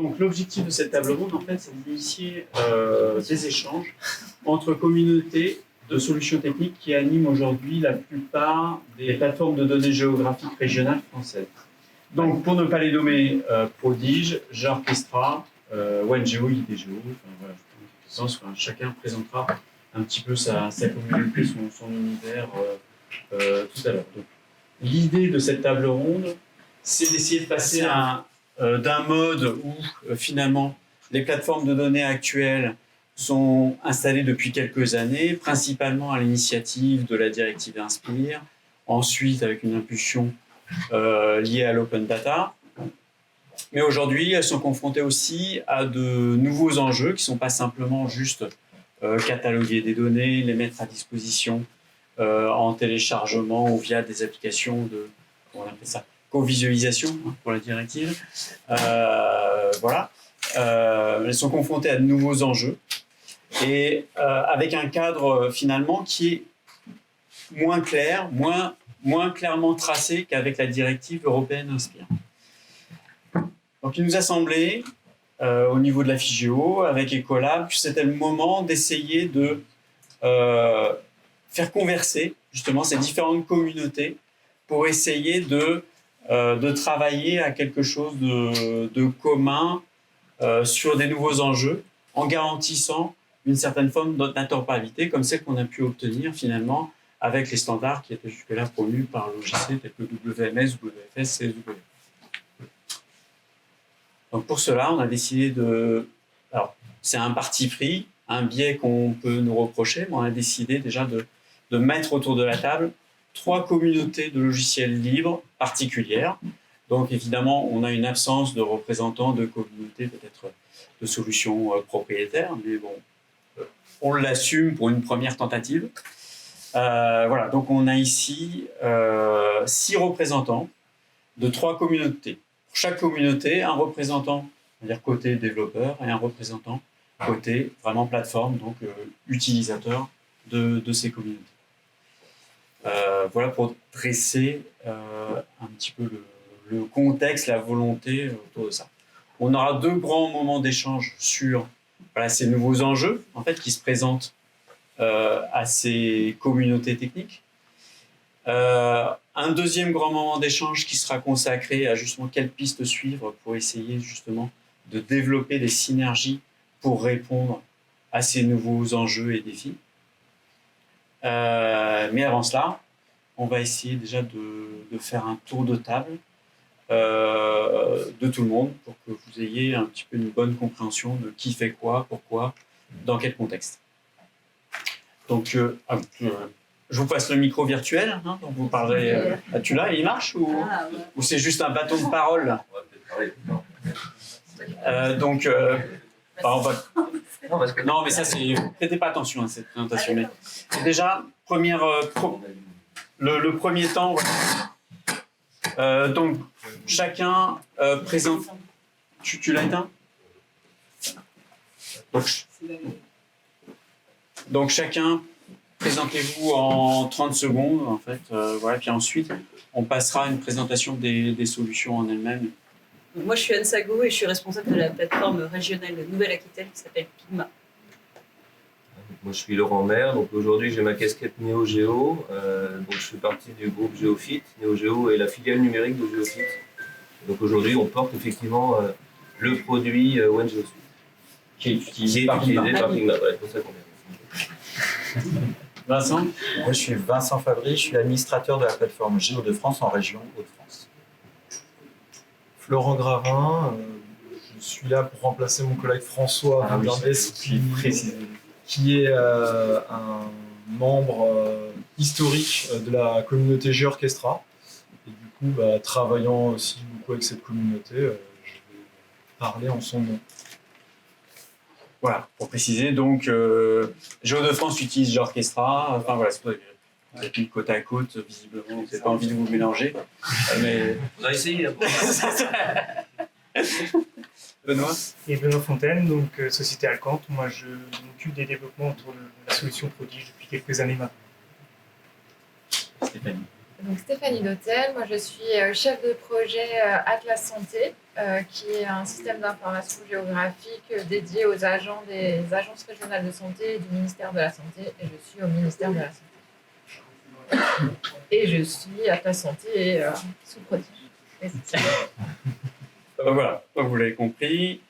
Donc l'objectif de cette table ronde, en fait, c'est d'initier des échanges entre communautés de solutions techniques qui animent aujourd'hui la plupart des plateformes de données géographiques régionales françaises. Donc pour ne pas les nommer, Prodige, Georchestra, OneGeo, IDGeo, enfin, voilà, chacun présentera un petit peu sa communauté, son univers tout à l'heure. L'idée de cette table ronde, c'est d'essayer de passer d'un mode où finalement les plateformes de données actuelles sont installées depuis quelques années, principalement à l'initiative de la directive Inspire, ensuite avec une impulsion liée à l'open data. Mais aujourd'hui, elles sont confrontées aussi à de nouveaux enjeux qui ne sont pas simplement juste cataloguer des données, les mettre à disposition en téléchargement ou via des applications de, comment on appelle ça, co-visualisation pour la directive. Voilà. Elles sont confrontées à de nouveaux enjeux et avec un cadre finalement qui est moins clair, moins clairement tracé qu'avec la directive européenne Inspire. Donc il nous a semblé, au niveau de la FIGEO, avec Ecolab, que c'était le moment d'essayer de faire converser justement ces différentes communautés pour essayer de travailler à quelque chose de commun sur des nouveaux enjeux en garantissant une certaine forme d'interopérabilité comme celle qu'on a pu obtenir finalement avec les standards qui étaient jusque-là promus par l'OGC tels que WMS, WFS, CSW. Donc pour cela, on a décidé de... Alors, c'est un parti pris, un biais qu'on peut nous reprocher, mais on a décidé déjà de mettre autour de la table 3 communautés de logiciels libres particulières. Donc évidemment, on a une absence de représentants de communautés, peut-être de solutions propriétaires, mais bon, on l'assume pour une première tentative. Voilà, donc on a ici 6 représentants de 3 communautés. Pour chaque communauté, un représentant, c'est-à-dire côté développeur, et un représentant côté vraiment plateforme, donc utilisateur de ces communautés. Voilà pour dresser un petit peu le contexte, la volonté autour de ça. On aura 2 grands moments d'échange sur ces nouveaux enjeux en fait, qui se présentent à ces communautés techniques. Un deuxième grand moment d'échange qui sera consacré à justement quelles pistes suivre pour essayer justement de développer des synergies pour répondre à ces nouveaux enjeux et défis. Mais avant cela, on va essayer déjà de faire un tour de table de tout le monde pour que vous ayez un petit peu une bonne compréhension de qui fait quoi, pourquoi, dans quel contexte. Donc, je vous passe le micro virtuel, hein, donc vous parlerez. Tu l'as, il marche ou c'est juste un bâton de parole là donc, on va... Non, mais ça, c'est. Prêtez pas attention à cette présentation. Mais déjà, le premier temps. Donc, chacun présente. Tu l'as éteint ? Donc, chacun, présentez-vous en 30 secondes, en fait. Voilà, puis ensuite, on passera à une présentation des solutions en elles-mêmes. Moi, je suis Anne Sago et je suis responsable de la plateforme régionale Nouvelle-Aquitaine qui s'appelle Pigma. Moi, je suis Laurent Maire. Donc aujourd'hui, j'ai ma casquette NeoGeo. Donc je fais partie du groupe Geofit. NeoGeo est la filiale numérique de Geofit. Donc aujourd'hui, on porte effectivement le produit OneGeo qui est utilisé par Pigma. Voilà, pour ça qu'on vient. Vincent ? Moi, je suis Vincent Fabry, je suis administrateur de la plateforme Géo de France en région Hauts-de-France. Florent Gravin, je suis là pour remplacer mon collègue François qui est un membre historique de la communauté Georchestra. Et du coup, travaillant aussi beaucoup avec cette communauté, je vais parler en son nom. Voilà, pour préciser, donc Géo de France utilise Georchestra. Enfin voilà, vous êtes mis côte à côte, visiblement, vous n'avez pas envie de vous mélanger. Mais... On a essayé. Benoît ? Et Benoît Fontaine, donc Société Alcante. Moi, je m'occupe des développements autour de la solution Prodige depuis quelques années maintenant. Stéphanie. Donc Stéphanie Dautel, moi je suis chef de projet Atlas Santé. qui est un système d'information géographique dédié aux agents des agences régionales de santé et du ministère de la Santé. Et je suis au ministère de la Santé. Et je suis à ta santé et sous prodige. Et c'est ça. Voilà, donc vous l'avez compris.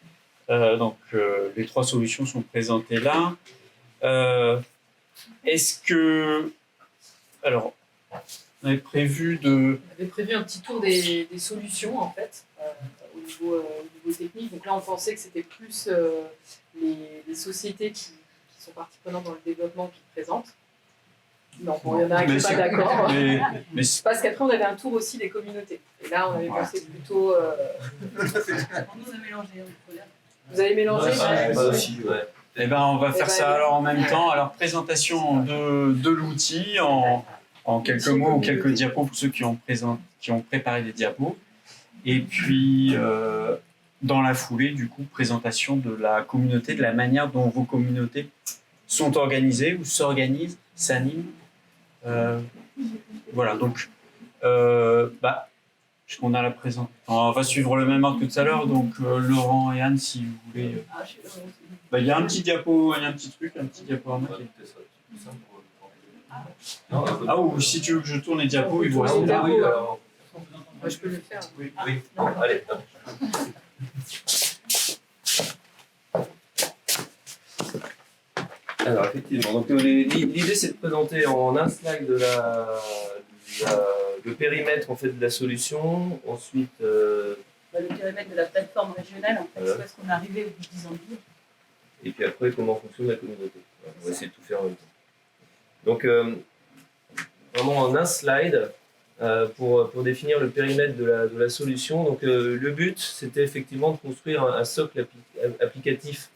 Les 3 solutions sont présentées là. Est-ce que... Alors, on avait prévu de... On avait prévu un petit tour des solutions, en fait, au niveau technique. Donc là, on pensait que c'était plus les sociétés qui sont parties prenantes dans le développement qui présentent. Non, bon, il y en a qui ne sont pas d'accord. Parce qu'après, on avait un tour aussi des communautés. Et là, on avait pensé plutôt... On nous a mélangé. Vous avez mélangé Eh ben, on va faire ça alors en même temps. Alors, présentation de l'outil en quelques mots ou quelques diapos pour ceux qui ont préparé des diapos. Et puis, dans la foulée, du coup, présentation de la communauté, de la manière dont vos communautés sont organisées ou s'organisent, s'animent. Voilà, donc, puisqu'on a la présentation, on va suivre le même ordre que tout à l'heure. Donc, Laurent et Anne, si vous voulez. Il y a un petit diapo, il y a un petit diaporama. Ou si tu veux que je tourne les diapos, ils vont rester là. Oui, alors... Moi, je peux le faire. Oui. Bon, allez. Alors, effectivement, donc, l'idée c'est de présenter en un slide le périmètre en fait, de la solution. Ensuite, Le périmètre de la plateforme régionale, en fait, c'est parce qu'on est arrivé au bout de 10 ans de vie. Et puis après, comment fonctionne la communauté. Voilà, on va essayer de tout faire en même temps. Donc, vraiment en un slide, pour définir le périmètre de la solution. Donc, le but, c'était effectivement de construire un socle applicatif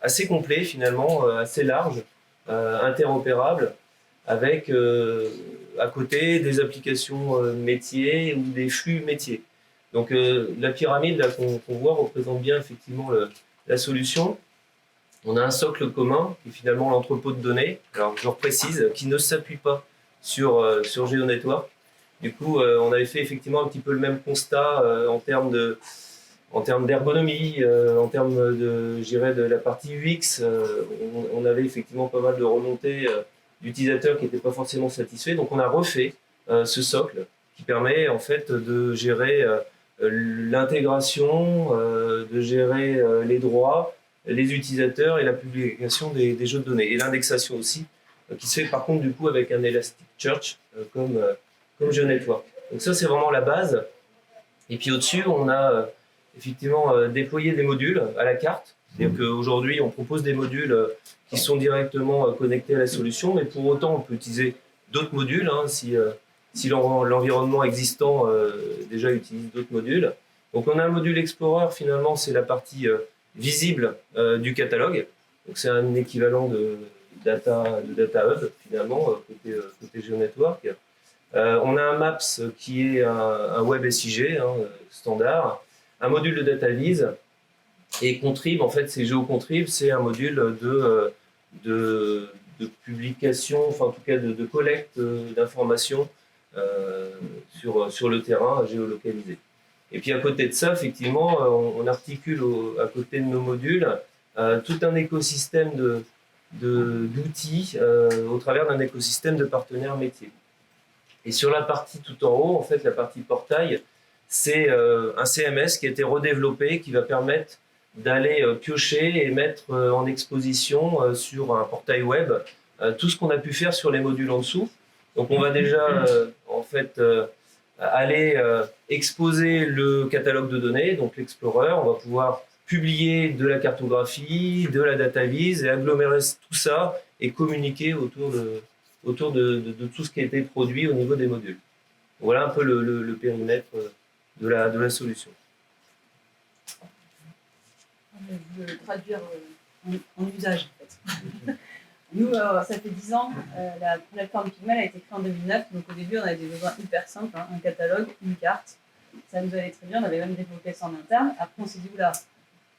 assez complet, finalement, assez large, interopérable, avec à côté des applications métiers ou des flux métiers. Donc, la pyramide qu'on voit représente bien effectivement la solution. On a un socle commun qui est finalement l'entrepôt de données, alors je reprécise, qui ne s'appuie pas sur GeoNetwork. Du coup, on avait fait effectivement un petit peu le même constat en termes d'ergonomie, en termes de la partie UX. On avait effectivement pas mal de remontées d'utilisateurs qui n'étaient pas forcément satisfaits. Donc on a refait ce socle qui permet en fait de gérer l'intégration, de gérer les droits, les utilisateurs et la publication des jeux de données. Et l'indexation aussi, qui se fait par contre du coup avec un Elasticsearch comme GeoNetwork. Donc ça c'est vraiment la base. Et puis au-dessus on a effectivement déployé des modules à la carte. C'est-à-dire qu'aujourd'hui on propose des modules qui sont directement connectés à la solution, mais pour autant on peut utiliser d'autres modules si l'environnement existant déjà utilise d'autres modules. Donc on a un module Explorer, finalement c'est la partie visible du catalogue. Donc c'est un équivalent de Data Hub finalement côté GeoNetwork. On a un Maps qui est un Web SIG standard, un module de data vise et Contrib. En fait, c'est GeoContrib, c'est un module de publication, enfin en tout cas de collecte d'informations sur le terrain géolocalisé. Et puis à côté de ça, effectivement, on articule à côté de nos modules tout un écosystème d'outils au travers d'un écosystème de partenaires métiers. Et sur la partie tout en haut, en fait, la partie portail, c'est un CMS qui a été redéveloppé, qui va permettre d'aller piocher et mettre en exposition sur un portail web tout ce qu'on a pu faire sur les modules en dessous. Donc on va déjà en fait aller exposer le catalogue de données, donc l'Explorer. On va pouvoir publier de la cartographie, de la data vise et agglomérer tout ça et communiquer autour de tout ce qui a été produit au niveau des modules. Voilà un peu le périmètre de la solution. Je vais traduire en usage, en fait. Nous, ça fait 10 ans, la plateforme Pigma a été créée en 2009. Donc au début, on avait des besoins hyper simples, un catalogue, une carte. Ça nous allait très bien, on avait même développé ça en interne. Après, on s'est dit, oula,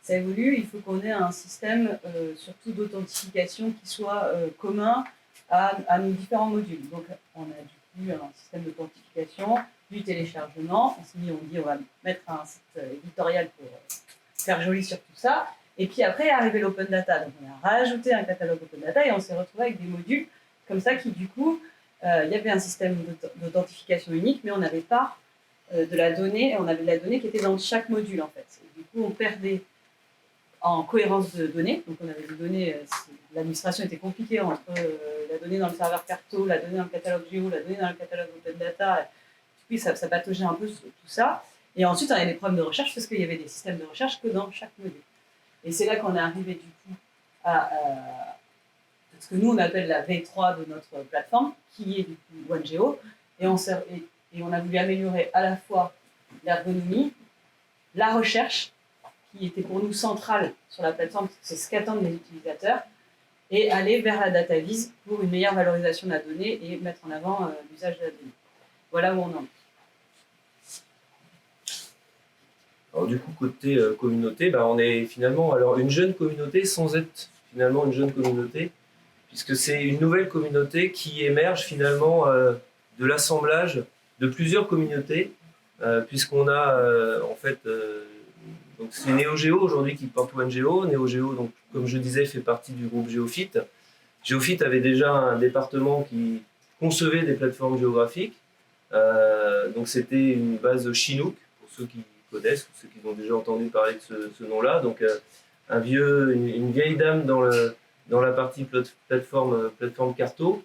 ça évolue, il faut qu'on ait un système, surtout d'authentification, qui soit commun à nos différents modules. Donc on a du coup un système d'authentification du téléchargement. On s'est dit, on va mettre un site éditorial pour faire joli sur tout ça. Et puis après est arrivé l'open data. Donc on a rajouté un catalogue open data et on s'est retrouvé avec des modules comme ça qui, du coup, il y avait un système d'authentification unique, mais on n'avait pas de la donnée, on avait de la donnée qui était dans chaque module en fait. Et du coup, on perdait en cohérence de données. Donc on avait des données, l'administration était compliquée entre la donnée dans le serveur Carto, la donnée dans le catalogue Géo, la donnée dans le catalogue Open Data. Puis ça pataugeait un peu tout ça. Et ensuite, on avait des problèmes de recherche parce qu'il y avait des systèmes de recherche que dans chaque module. Et c'est là qu'on est arrivé du coup à ce que nous on appelle la V3 de notre plateforme, qui est du coup OneGeo. Et on a voulu améliorer à la fois l'ergonomie, la recherche, qui était pour nous centrale sur la plateforme, parce que c'est ce qu'attendent les utilisateurs, et aller vers la data vise pour une meilleure valorisation de la donnée et mettre en avant l'usage de la donnée. Voilà où on en est. Alors du coup, côté communauté, on est finalement une jeune communauté sans être finalement une jeune communauté, puisque c'est une nouvelle communauté qui émerge finalement de l'assemblage de plusieurs communautés, puisqu'on a en fait, donc c'est NeoGeo aujourd'hui qui porte OneGeo. NeoGeo, donc, comme je disais, fait partie du groupe Géofit. Géofit avait déjà un département qui concevait des plateformes géographiques, donc c'était une base Chinook, pour ceux qui connaissent, ou ceux qui ont déjà entendu parler de ce nom-là. Donc une vieille dame dans la partie plateforme Carto.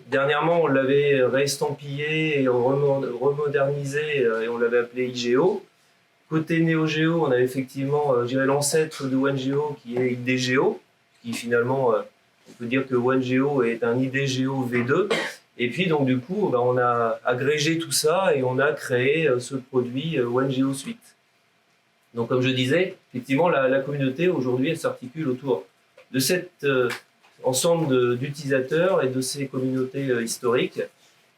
Dernièrement, on l'avait réestampillé et remodernisé et on l'avait appelé IGO. Côté NeoGeo, on avait effectivement, l'ancêtre de OneGeo qui est IDGeo, qui finalement, on peut dire que OneGeo est un IDGeo V2. Et puis, donc, du coup, on a agrégé tout ça et on a créé ce produit OneGeo Suite. Donc, comme je disais, effectivement, la communauté, aujourd'hui, elle s'articule autour de cet ensemble d'utilisateurs et de ces communautés historiques.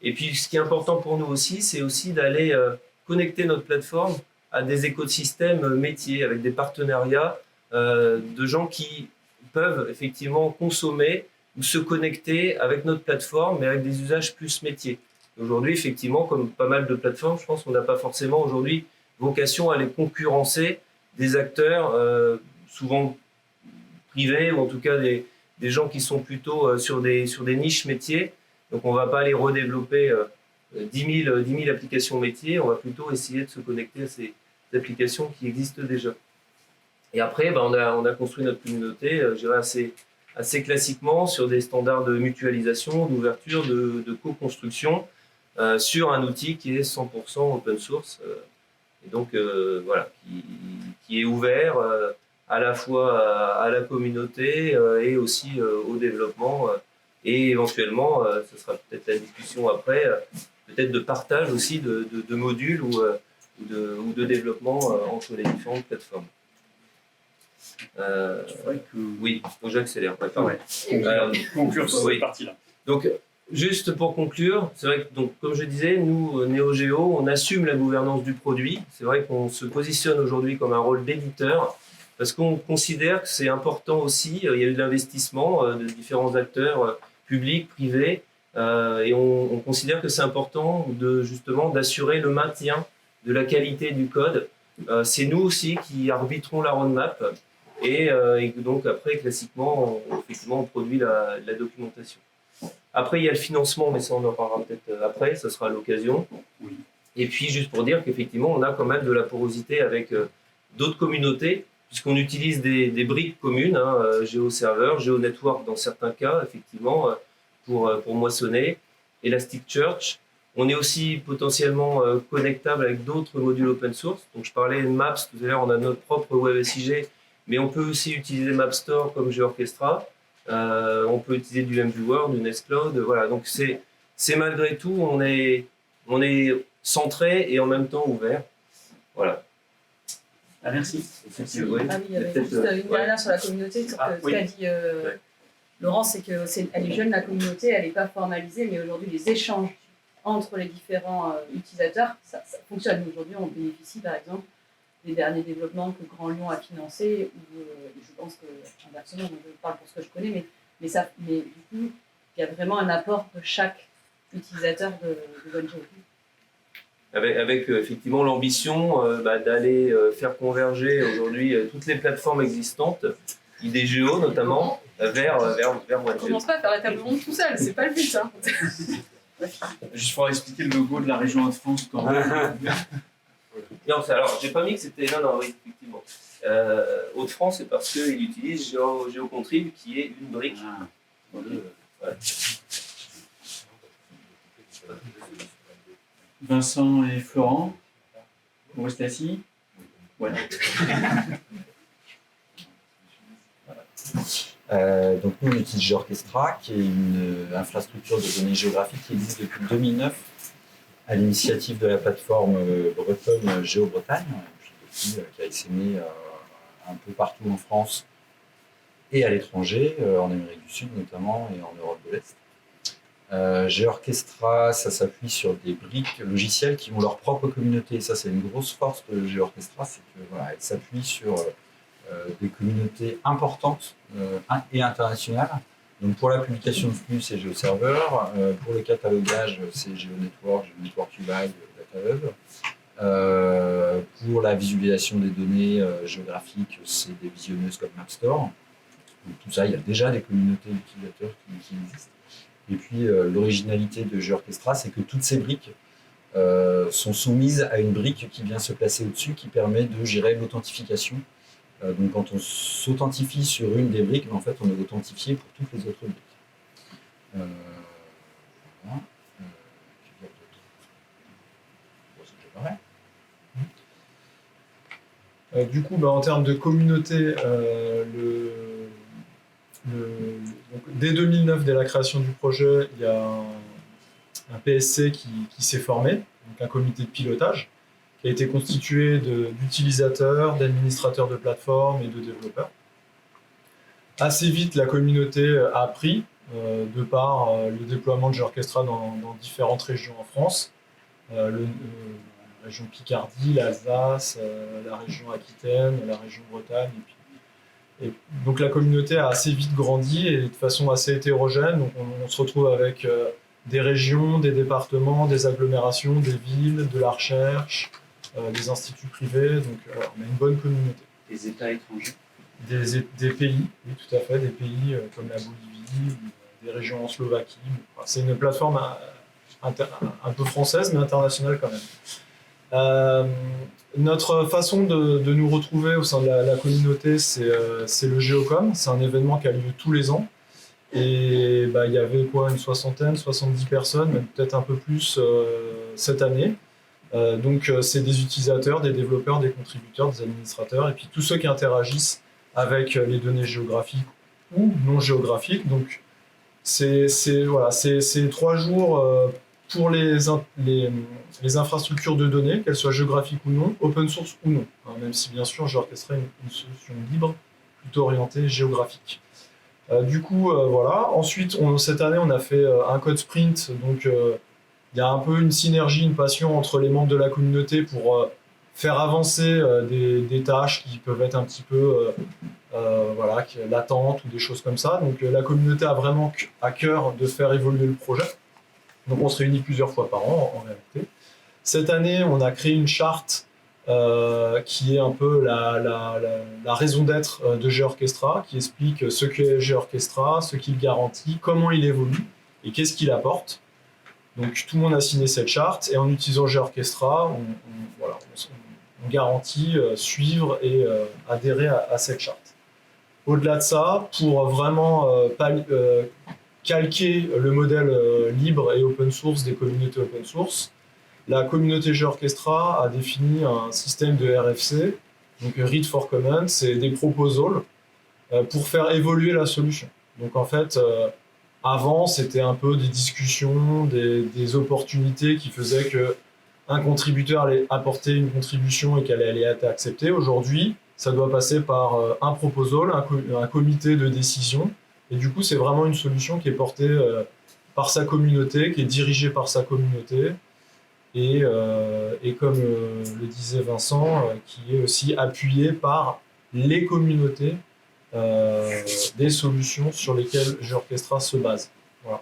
Et puis, ce qui est important pour nous aussi, c'est aussi d'aller connecter notre plateforme à des écosystèmes métiers, avec des partenariats de gens qui peuvent effectivement consommer ou se connecter avec notre plateforme, mais avec des usages plus métiers. Aujourd'hui, effectivement, comme pas mal de plateformes, je pense qu'on n'a pas forcément aujourd'hui vocation à les concurrencer des acteurs souvent privés, ou en tout cas des gens qui sont plutôt sur des niches métiers. Donc on ne va pas aller redévelopper 10 000 applications métiers, on va plutôt essayer de se connecter à ces applications qui existent déjà. Et après, on a construit notre communauté, je dirais assez classiquement, sur des standards de mutualisation, d'ouverture, de co-construction, sur un outil qui est 100% open source, et donc voilà, qui est ouvert à la fois à la communauté et aussi au développement, et éventuellement, ce sera peut-être la discussion après, peut-être de partage aussi de modules ou de développement entre les différentes plateformes. Oui, donc j'accélère. Conclure sur oui. cette partie-là. Donc, juste pour conclure, c'est vrai que, donc, comme je disais, nous, NeoGeo, on assume la gouvernance du produit. C'est vrai qu'on se positionne aujourd'hui comme un rôle d'éditeur, parce qu'on considère que c'est important aussi. Il y a eu de l'investissement de différents acteurs publics, privés, et on considère que c'est important justement d'assurer le maintien de la qualité du code. C'est nous aussi qui arbitrons la roadmap. Et donc après, classiquement, on produit la documentation. Après, il y a le financement, mais ça on en parlera peut-être après, ça sera l'occasion. Oui. Et puis juste pour dire qu'effectivement, on a quand même de la porosité avec d'autres communautés, puisqu'on utilise des briques communes, GeoServer, GeoNetwork dans certains cas, effectivement, pour moissonner, Elasticsearch. On est aussi potentiellement connectable avec d'autres modules open source. Donc je parlais de Maps, tout à l'heure, on a notre propre WebSIG, mais on peut aussi utiliser MapStore comme GeoOrchestra. On peut utiliser du MViewer, du Nextcloud. Voilà, donc c'est malgré tout, on est centré et en même temps ouvert. Voilà. Ah, merci. Oui. Ah oui, il y avait juste une dernière sur la communauté, sur ce qu'a dit Laurent, c'est qu'elle est jeune, la communauté, elle n'est pas formalisée, mais aujourd'hui, les échanges entre les différents utilisateurs, ça fonctionne. Aujourd'hui, on bénéficie, par exemple, des derniers développements que Grand Lyon a financés, ou je pense que, inversement, je parle pour ce que je connais, mais du coup, il y a vraiment un apport de chaque utilisateurs de OneGeo. Avec effectivement l'ambition d'aller faire converger aujourd'hui toutes les plateformes existantes, IDGO notamment, vers On OneGeo. commence pas à faire la table ronde tout seul, c'est pas le but. Hein. Juste pour expliquer le logo de la région Hauts-de-France quand même. Non, alors j'ai pas mis que c'était. Non, oui, effectivement. Hauts-de-France, c'est parce qu'il utilise GeoContrib qui est une brique. Ah. Voilà. Vincent et Florent, vous restez assis. Voilà. Donc nous, on utilise GeoOrchestra, qui est une infrastructure de données géographiques qui existe depuis 2009 à l'initiative de la plateforme bretonne GeoBretagne, qui a essaimé un peu partout en France et à l'étranger, en Amérique du Sud notamment et en Europe de l'Est. GeoOrchestra, ça s'appuie sur des briques logicielles qui ont leur propre communauté. Et ça, c'est une grosse force de GeoOrchestra, c'est que elle s'appuie sur des communautés importantes et internationales. Donc pour la publication de flux, c'est GeoServer. Pour le catalogage, c'est GeoNetwork, GeoNetwork UI, DataHub. Pour la visualisation des données géographiques, c'est des visionneuses comme MapStore. Donc tout ça, il y a déjà des communautés d'utilisateurs qui existent. Et puis l'originalité de GeoOrchestra, c'est que toutes ces briques sont soumises à une brique qui vient se placer au-dessus, qui permet de gérer l'authentification. Donc quand on s'authentifie sur une des briques, en fait, on est authentifié pour toutes les autres briques. Voilà. Du coup, en termes de communauté, donc, dès 2009, dès la création du projet, il y a un PSC qui s'est formé, donc un comité de pilotage, qui a été constitué d'utilisateurs, d'administrateurs de plateformes et de développeurs. Assez vite, la communauté a pris, de par le déploiement de GeoOrchestra dans différentes régions en France, la région Picardie, l'Alsace, la région Aquitaine, la région Bretagne. Et donc la communauté a assez vite grandi et de façon assez hétérogène. Donc on se retrouve avec des régions, des départements, des agglomérations, des villes, de la recherche, des instituts privés. Donc on a une bonne communauté. Des États étrangers. Des pays, oui tout à fait, des pays comme la Bolivie, des régions en Slovaquie. Enfin, c'est une plateforme un peu française mais internationale quand même. Notre façon de nous retrouver au sein de la communauté, c'est le GeoCom. C'est un événement qui a lieu tous les ans. Et il y avait une 70 personnes, même peut-être un peu plus cette année. Donc c'est des utilisateurs, des développeurs, des contributeurs, des administrateurs, et puis tous ceux qui interagissent avec les données géographiques ou non géographiques. Donc c'est 3 jours pour les infrastructures de données, qu'elles soient géographiques ou non, open source ou non. Même si bien sûr GeoOrchestra est une solution libre, plutôt orientée géographique. Du coup, voilà. Ensuite, cette année, on a fait un code sprint. Donc, il y a un peu une synergie, une passion entre les membres de la communauté pour faire avancer des tâches qui peuvent être un petit peu latentes ou des choses comme ça. Donc, la communauté a vraiment à cœur de faire évoluer le projet. Donc, on se réunit plusieurs fois par an, en réalité. Cette année, on a créé une charte qui est un peu la raison d'être de GeoOrchestra, qui explique ce qu'est GeoOrchestra, ce qu'il garantit, comment il évolue et qu'est-ce qu'il apporte. Donc tout le monde a signé cette charte et en utilisant GeoOrchestra, on garantit suivre et adhérer à cette charte. Au-delà de ça, pour vraiment calquer le modèle libre et open source des communautés open source, la communauté GeoOrchestra a défini un système de RFC, donc Read for Comment, c'est des proposals pour faire évoluer la solution. Donc en fait, avant, c'était un peu des discussions, des opportunités qui faisaient qu'un contributeur allait apporter une contribution et qu'elle allait être acceptée. Aujourd'hui, ça doit passer par un proposal, un comité de décision. Et du coup, c'est vraiment une solution qui est portée par sa communauté, qui est dirigée par sa communauté. Et comme le disait Vincent, qui est aussi appuyé par les communautés des solutions sur lesquelles GeoOrchestra se base. Voilà.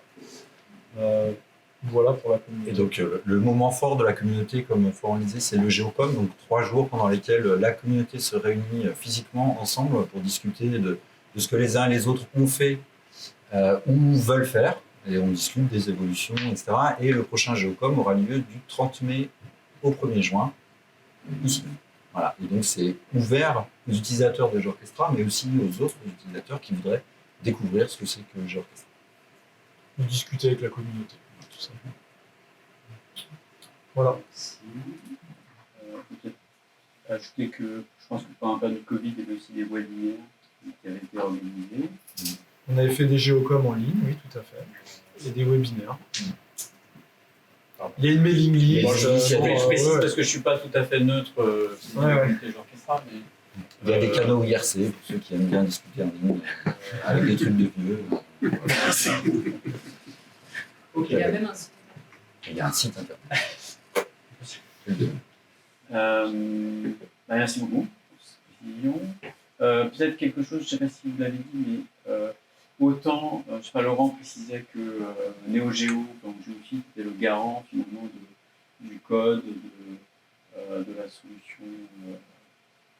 Voilà pour la communauté. Et donc, le moment fort de la communauté, comme Florent le disait, c'est le Géocom, donc 3 jours pendant lesquels la communauté se réunit physiquement ensemble pour discuter de ce que les uns et les autres ont fait ou veulent faire. Et on discute des évolutions, etc. Et le prochain Géocom aura lieu du 30 mai au 1er juin, ici. Voilà. Et donc, c'est ouvert aux utilisateurs de GeoOrchestra, mais aussi aux autres utilisateurs qui voudraient découvrir ce que c'est que GeoOrchestra. De discuter avec la communauté, tout simplement. Voilà. Peut-être ajouter que je pense que pendant la période du Covid, il y avait aussi des webinaires qui avaient été organisés. On avait fait des géocoms en ligne, oui, tout à fait. Et des webinaires. Il y a une mailing list. Je précise parce que je ne suis pas tout à fait neutre sur la communauté GeoOrchestra, mais il y a des canaux IRC pour ceux qui aiment bien discuter en ligne avec des trucs de vieux. ok. Il y a même un site. Il y a un site internet. Merci beaucoup pour cette précision. Peut-être quelque chose, je ne sais pas si vous l'avez dit, mais autant, je sais pas, Laurent précisait que NeoGeo, donc GeoFit, était le garant finalement du code de la solution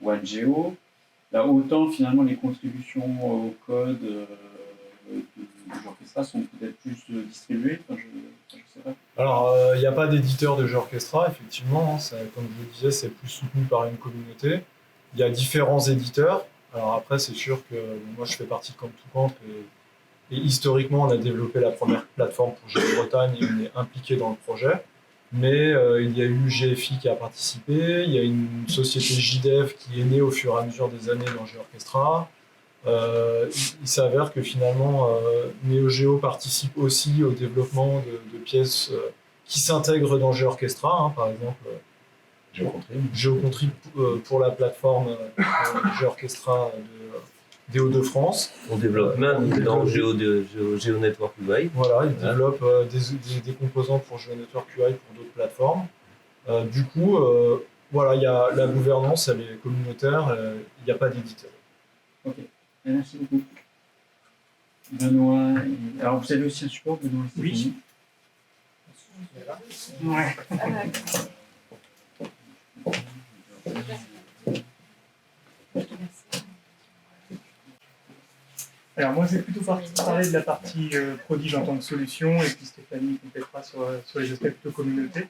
OneGeo. Là, autant finalement les contributions au code de GeoOrchestra sont peut-être plus distribuées. Enfin, je sais pas. Alors, il n'y a pas d'éditeur de GeoOrchestra, effectivement. Ça, comme je le disais, c'est plus soutenu par une communauté. Il y a différents éditeurs. Alors après, c'est sûr que moi, je fais partie de Camp2Camp et historiquement, on a développé la première plateforme pour GeoBretagne et on est impliqué dans le projet. Mais il y a eu GFI qui a participé, il y a une société JDEV qui est née au fur et à mesure des années dans GeoOrchestra. Il s'avère que finalement, NeoGeo participe aussi au développement de pièces qui s'intègrent dans GeoOrchestra, hein, par exemple GeoContrib pour la plateforme GeoOrchestra des Hauts-de-France. Pour développement dans GeoNetwork UI. Voilà, ils développent des composants pour GeoNetwork UI pour d'autres plateformes. Du coup, voilà, il y a la gouvernance, elle est communautaire, il n'y a pas d'éditeur. Ok, merci beaucoup. Benoît, alors vous avez aussi un support, Benoît? Oui. Ouais. Alors moi, je vais plutôt parler de la partie Prodige en tant que solution, et puis Stéphanie complétera sur les aspects plutôt communauté.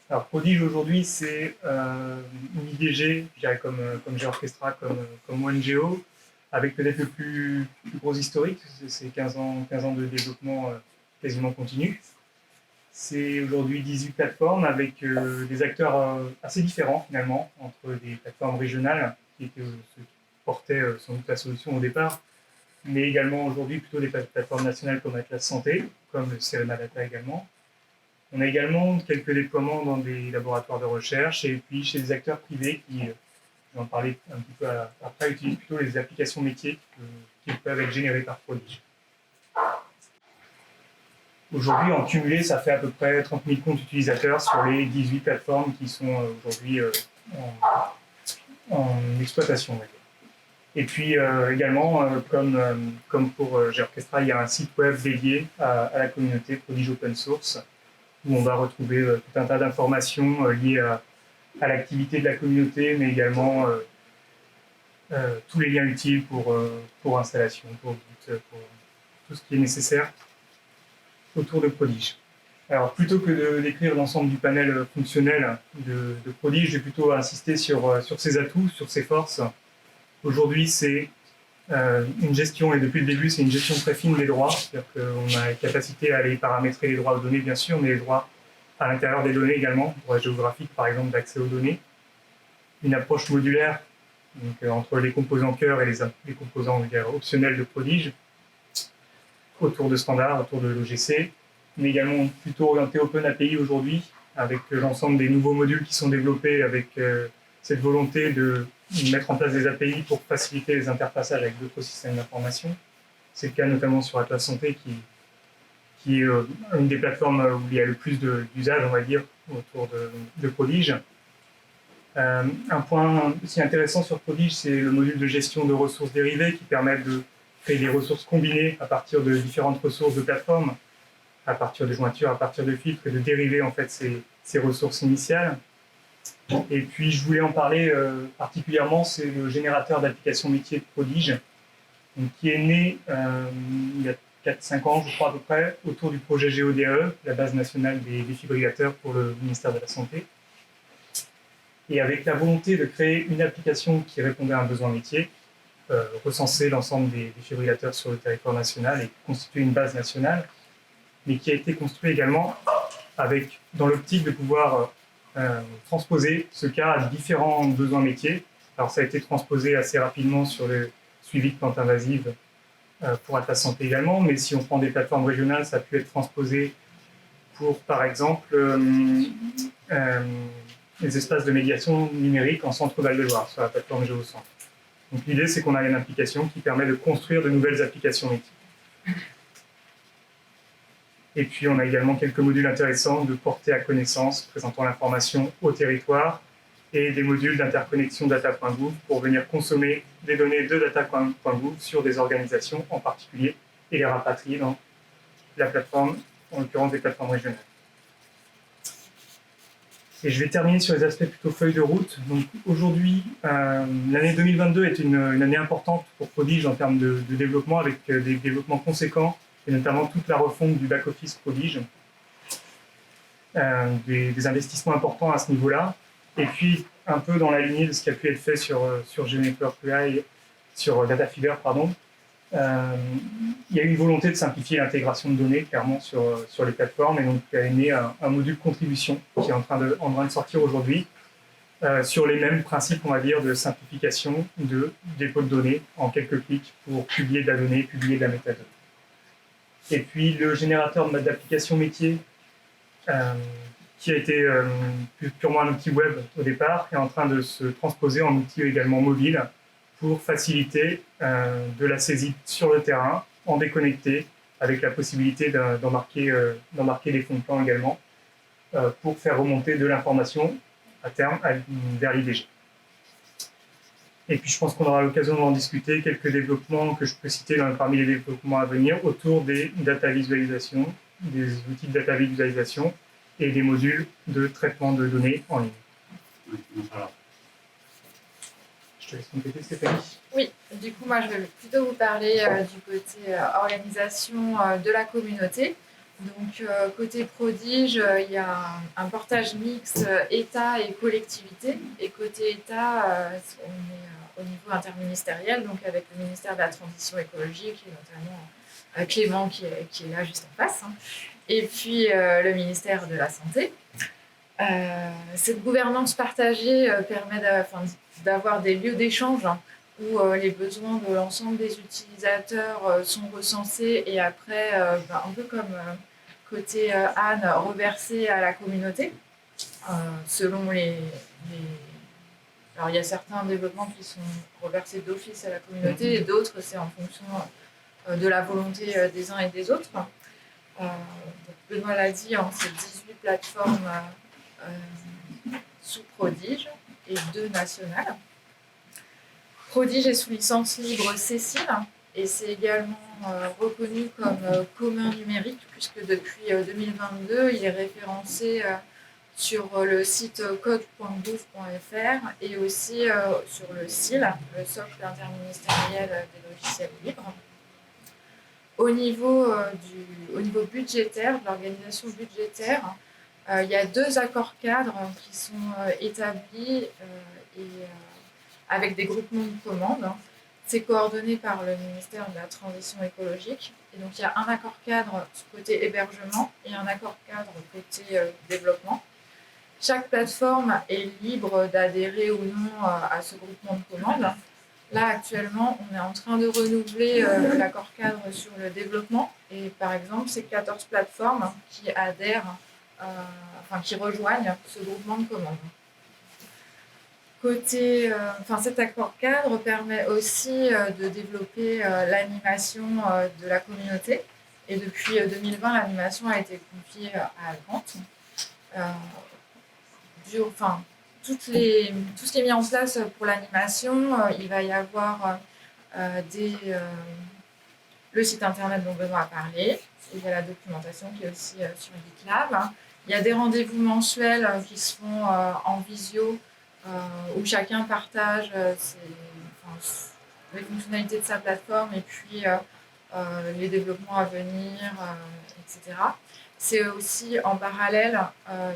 Alors Prodige aujourd'hui, c'est une IDG, je dirais comme GeoOrchestra, comme OneGeo, avec peut-être le plus gros historique, c'est 15 ans de développement quasiment continu. C'est aujourd'hui 18 plateformes avec des acteurs assez différents finalement, entre des plateformes régionales qui étaient ceux qui portaient sans doute la solution au départ, mais également aujourd'hui plutôt des plateformes nationales comme Atlas Santé, comme le Cerema Data également. On a également quelques déploiements dans des laboratoires de recherche et puis chez des acteurs privés qui, je vais en parler un petit peu après, utilisent plutôt les applications métiers qui peuvent être générées par Prodige. Aujourd'hui, en cumulé, ça fait à peu près 30 000 comptes utilisateurs sur les 18 plateformes qui sont aujourd'hui en exploitation, on va dire. Et puis également, comme pour GeoOrchestra, il y a un site web dédié à la communauté Prodige Open Source, où on va retrouver tout un tas d'informations liées à l'activité de la communauté, mais également tous les liens utiles pour installation, pour Git, pour tout ce qui est nécessaire autour de Prodige. Alors, plutôt que de décrire l'ensemble du panel fonctionnel de Prodige, je vais plutôt insister sur ses atouts, sur ses forces. Aujourd'hui, c'est une gestion, et depuis le début, c'est une gestion très fine des droits. C'est-à-dire qu'on a la capacité à aller paramétrer les droits aux données, bien sûr, mais les droits à l'intérieur des données également, droits géographiques, par exemple, d'accès aux données. Une approche modulaire, donc, entre les composants cœur et les composants optionnels de Prodige, autour de standards, autour de l'OGC, mais également plutôt orienté Open API aujourd'hui, avec l'ensemble des nouveaux modules qui sont développés, avec cette volonté de mettre en place des API pour faciliter les interfaçages avec d'autres systèmes d'information. C'est le cas notamment sur Atlas Santé, qui est une des plateformes où il y a le plus d'usage, on va dire, autour de Prodige. Un point aussi intéressant sur Prodige, c'est le module de gestion de ressources dérivées qui permet de créer des ressources combinées à partir de différentes ressources de plateformes. à partir de jointures, à partir de filtres, et de dériver en fait ces ressources initiales. Et puis je voulais en parler particulièrement, c'est le générateur d'applications métiers de Prodige, donc, qui est né il y a 4-5 ans, je crois à peu près, autour du projet GEODE, la base nationale des défibrillateurs pour le ministère de la Santé. Et avec la volonté de créer une application qui répondait à un besoin métier, recenser l'ensemble des défibrillateurs sur le territoire national et constituer une base nationale, mais qui a été construit également dans l'optique de pouvoir transposer ce cas à différents besoins métiers. Alors ça a été transposé assez rapidement sur le suivi de plantes invasives pour Atlas Santé également, mais si on prend des plateformes régionales, ça a pu être transposé pour, par exemple, les espaces de médiation numérique en centre Val-de-Loire, sur la plateforme GeoCentre. Donc l'idée, c'est qu'on a une application qui permet de construire de nouvelles applications métiers. Et puis, on a également quelques modules intéressants de portée à connaissance, présentant l'information au territoire, et des modules d'interconnexion data.gouv pour venir consommer des données de data.gouv sur des organisations en particulier et les rapatrier dans la plateforme, en l'occurrence des plateformes régionales. Et je vais terminer sur les aspects plutôt feuille de route. Donc aujourd'hui, l'année 2022 est une année importante pour Prodige en termes de développement, avec des développements conséquents, et notamment toute la refonte du back-office Prodige, des investissements importants à ce niveau-là. Et puis, un peu dans la lignée de ce qui a pu être fait sur GeoNetwork UI, sur DataFever, il y a eu une volonté de simplifier l'intégration de données, clairement, sur les plateformes. Et donc, il y a né un module contribution qui est en train de sortir aujourd'hui, sur les mêmes principes, on va dire, de simplification de dépôt de données en quelques clics pour publier de la donnée, publier de la métadonnée. Et puis, le générateur d'applications métiers, qui a été purement un outil web au départ, est en train de se transposer en outil également mobile pour faciliter de la saisie sur le terrain, en déconnecté, avec la possibilité d'embarquer des fonds de plan également, pour faire remonter de l'information à terme vers l'IDG. Et puis je pense qu'on aura l'occasion d'en discuter, quelques développements que je peux citer parmi les développements à venir autour des data visualisation, des outils de data visualisation et des modules de traitement de données en ligne. Alors, je te laisse compléter, Stéphanie. Oui, du coup, moi, je vais plutôt vous parler du côté organisation de la communauté. Donc, côté Prodige, il y a un portage mixte État et collectivité. Et côté État, on est au niveau interministériel, donc avec le ministère de la Transition écologique, et notamment Clément qui est là juste en face, hein. Et puis le ministère de la Santé. Cette gouvernance partagée permet d'avoir des lieux d'échange, hein, où les besoins de l'ensemble des utilisateurs sont recensés et après, un peu comme côté Anne, reversés à la communauté, selon les... Alors il y a certains développements qui sont reversés d'office à la communauté et d'autres c'est en fonction de la volonté des uns et des autres. Benoît l'a dit, hein, c'est 18 plateformes sous Prodige et 2 nationales. Prodige est sous licence libre Cécile et c'est également reconnu comme commun numérique puisque depuis 2022 il est référencé sur le site code.gouv.fr et aussi sur le SIL, le socle interministériel des logiciels libres. Au niveau budgétaire, de l'organisation budgétaire, il y a 2 accords cadres qui sont établis avec des groupements de commandes. C'est coordonné par le ministère de la Transition écologique. Et donc il y a un accord cadre côté hébergement et un accord cadre côté développement. Chaque plateforme est libre d'adhérer ou non à ce groupement de commandes. Là, actuellement, on est en train de renouveler l'accord cadre sur le développement. Et par exemple, c'est 14 plateformes qui adhèrent, qui rejoignent ce groupement de commandes. Cet accord cadre permet aussi de développer l'animation de la communauté. Et depuis 2020, l'animation a été confiée à Alcante. Tout ce qui est mis en place pour l'animation, il va y avoir le site internet dont Benoît a parlé. Il y a la documentation qui est aussi sur GitLab. Il y a des rendez-vous mensuels qui se font en visio où chacun partage les fonctionnalités de sa plateforme et puis les développements à venir, etc. C'est aussi en parallèle,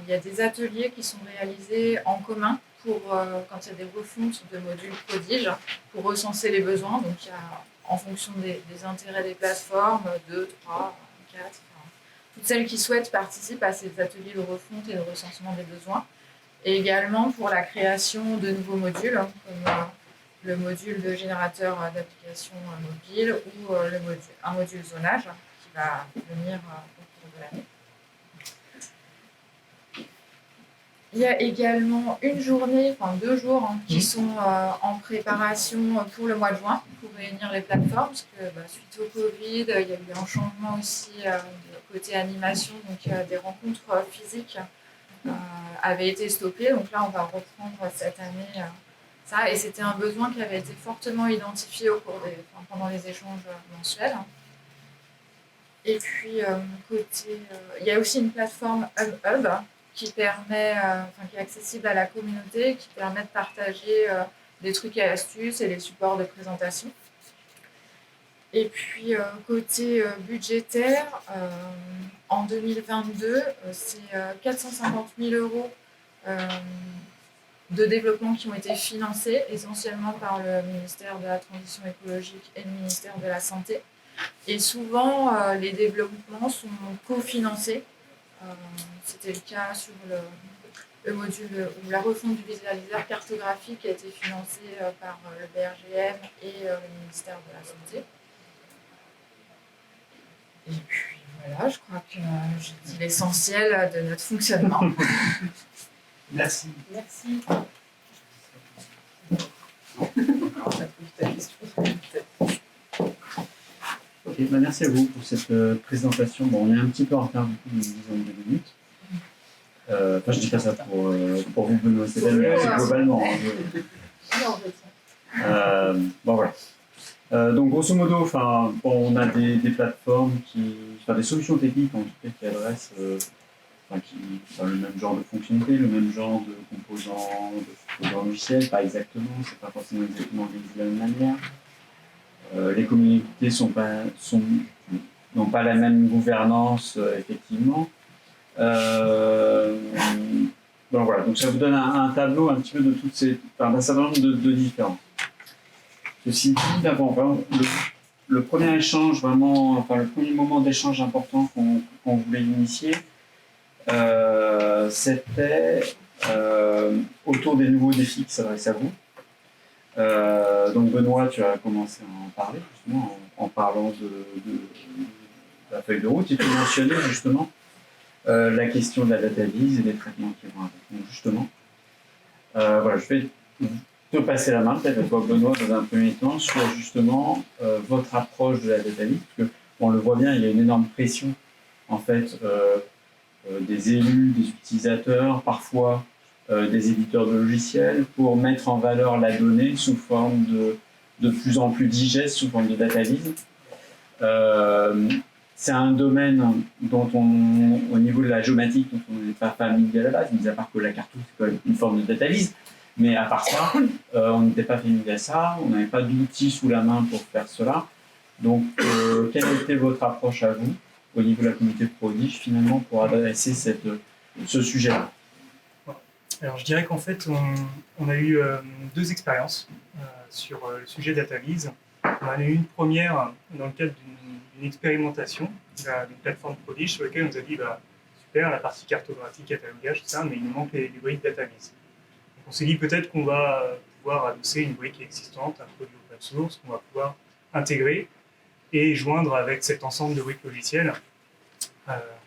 il y a des ateliers qui sont réalisés en commun pour quand il y a des refontes de modules Prodige pour recenser les besoins. Donc il y a, en fonction des intérêts des plateformes, 2, 3, 4, toutes celles qui souhaitent participent à ces ateliers de refonte et de recensement des besoins. Et également pour la création de nouveaux modules, comme le module de générateur d'applications mobiles ou un module zonage qui va venir au cours de l'année. Il y a également une journée, enfin 2 jours, qui sont en préparation pour le mois de juin, pour réunir les plateformes, parce que suite au Covid, il y a eu un changement aussi côté animation, donc des rencontres physiques avaient été stoppées, donc là on va reprendre cette année ça, et c'était un besoin qui avait été fortement identifié pendant les échanges mensuels. Et puis il y a aussi une plateforme Hub qui permet, qui est accessible à la communauté, qui permet de partager des trucs et astuces et les supports de présentation. Et puis côté budgétaire, en 2022, c'est 450 000 € de développement qui ont été financés, essentiellement par le ministère de la Transition écologique et le ministère de la Santé. Et souvent, les développements sont cofinancés. C'était le cas sur le module ou la refonte du visualiseur cartographique qui a été financé par le BRGM et le ministère de la Santé. Et puis voilà, je crois que j'ai dit l'essentiel de notre fonctionnement. Merci. Merci. Ok, merci à vous pour cette présentation. Bon, on est un petit peu en retard du coup, d'une dizaine de minutes. Enfin, je dis pas ça pour vous, Benoît, c'est globalement. Bon, voilà. Donc, grosso modo, on a des plateformes des solutions techniques en tout cas qui adressent le même genre de fonctionnalité, le même genre de composants logiciels, pas exactement, c'est pas forcément exactement organisé de la même manière. Les communautés n'ont pas la même gouvernance, effectivement. Bon, voilà, donc ça vous donne un tableau un petit peu de toutes d'un certain nombre de différences. Ceci dit, d'abord, le premier échange, le premier moment d'échange important qu'on voulait initier, c'était autour des nouveaux défis qui s'adressent à vous. Donc Benoît, tu as commencé à en parler, justement, en parlant de la feuille de route, et tu mentionnais justement la question de la data vise et des traitements qui vont avec. Donc justement, voilà, je vais te passer la main, peut-être à toi Benoît, dans un premier temps, sur justement votre approche de la data vise, parce qu'on le voit bien, il y a une énorme pression, en fait, des élus, des utilisateurs, parfois des éditeurs de logiciels, pour mettre en valeur la donnée sous forme de plus en plus digeste, sous forme de data vise. C'est un domaine dont au niveau de la géomatique, dont on n'est pas familier à la base, mis à part que la cartouche, c'est quand même une forme de data vise. Mais à part ça, on n'était pas familier à ça, on n'avait pas d'outils sous la main pour faire cela. Donc, quelle était votre approche à vous, au niveau de la communauté Prodige, finalement, pour adresser ce sujet-là? Alors, je dirais qu'en fait, on a eu 2 expériences sur le sujet DataVis. On en a eu une première dans le cadre d'une expérimentation d'une plateforme Prodige sur laquelle on nous a dit super, la partie cartographie, catalogage, tout ça, mais il nous manque les briques DataVis. Donc, on s'est dit peut-être qu'on va pouvoir adosser une brique existante, un produit open source, qu'on va pouvoir intégrer et joindre avec cet ensemble de briques logicielles.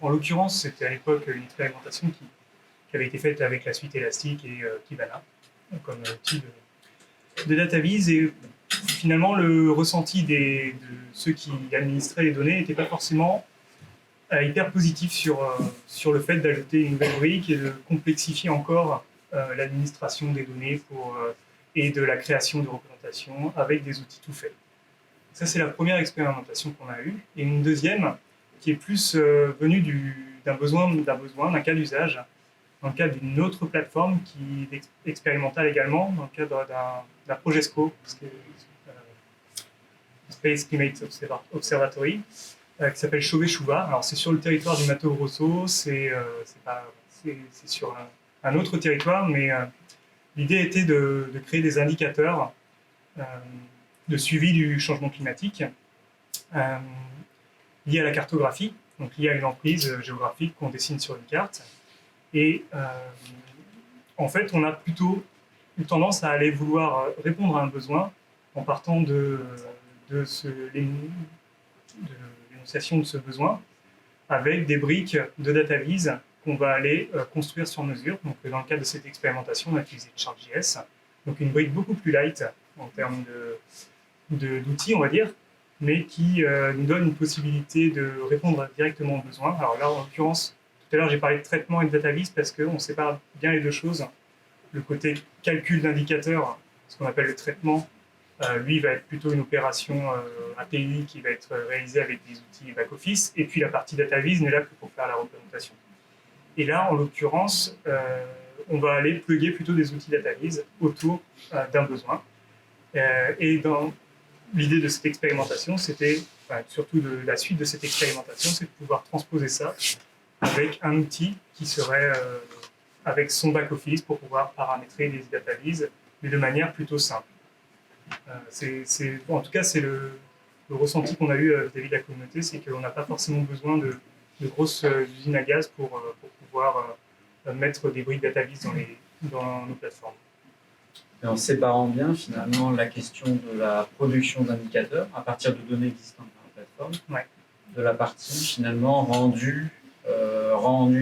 En l'occurrence, c'était à l'époque une expérimentation qui avait été faite avec la suite Elastic et Kibana, comme outil de DataVis. Et finalement, le ressenti de ceux qui administraient les données n'était pas forcément hyper positif sur le fait d'ajouter une nouvelle brique et de complexifier encore l'administration des données et de la création de représentations avec des outils tout faits. Ça, c'est la première expérimentation qu'on a eue. Et une deuxième qui est plus venue d'un besoin, d'un cas d'usage, dans le cadre d'une autre plateforme qui est expérimentale également, dans le cadre d'un projet SCO, Space Climate Observatory, qui s'appelle Chauvet-Chouva. Alors, c'est sur le territoire du Mato Grosso, c'est sur un autre territoire, mais l'idée était de créer des indicateurs de suivi du changement climatique liés à la cartographie, donc liés à une emprise géographique qu'on dessine sur une carte. Et en fait, on a plutôt une tendance à aller vouloir répondre à un besoin en partant de l'énonciation de ce besoin avec des briques de data vise qu'on va aller construire sur mesure. Donc, dans le cadre de cette expérimentation, on a utilisé Chart.js, donc une brique beaucoup plus light en termes d'outils, on va dire, mais qui nous donne une possibilité de répondre directement aux besoins. Alors là, en l'occurrence, tout à l'heure, j'ai parlé de traitement et de data vise parce qu'on sépare bien les deux choses. Le côté calcul d'indicateurs, ce qu'on appelle le traitement, lui va être plutôt une opération API qui va être réalisée avec des outils back-office, et puis la partie data vise n'est là que pour faire la représentation. Et là, en l'occurrence, on va aller plugger plutôt des outils data vise autour d'un besoin. Et dans l'idée de cette expérimentation, c'était, surtout de la suite de cette expérimentation, c'est de pouvoir transposer ça avec un outil qui serait avec son back-office pour pouvoir paramétrer des data vise, mais de manière plutôt simple. En tout cas, c'est le ressenti qu'on a eu vis-à-vis de la communauté, c'est qu'on n'a pas forcément besoin de grosses usines à gaz pour pouvoir mettre des briques data vise dans nos plateformes. Et en séparant bien finalement la question de la production d'indicateurs à partir de données existantes dans la plateforme, de la partie finalement rendue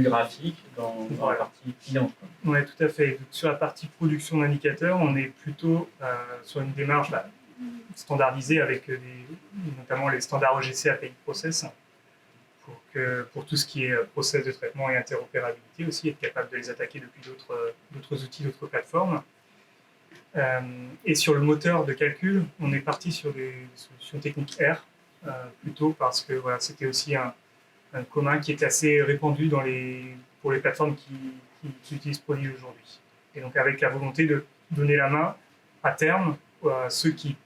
graphique dans la partie client. Oui, tout à fait. Donc, sur la partie production d'indicateurs, on est plutôt sur une démarche standardisée avec notamment les standards OGC API Process pour tout ce qui est process de traitement et interopérabilité aussi, être capable de les attaquer depuis d'autres outils, d'autres plateformes. Et sur le moteur de calcul, on est parti sur des solutions techniques R, plutôt parce que voilà, c'était aussi un commun qui est assez répandu pour les plateformes qui utilisent Prodigy aujourd'hui. Et donc avec la volonté de donner la main à terme à ceux qui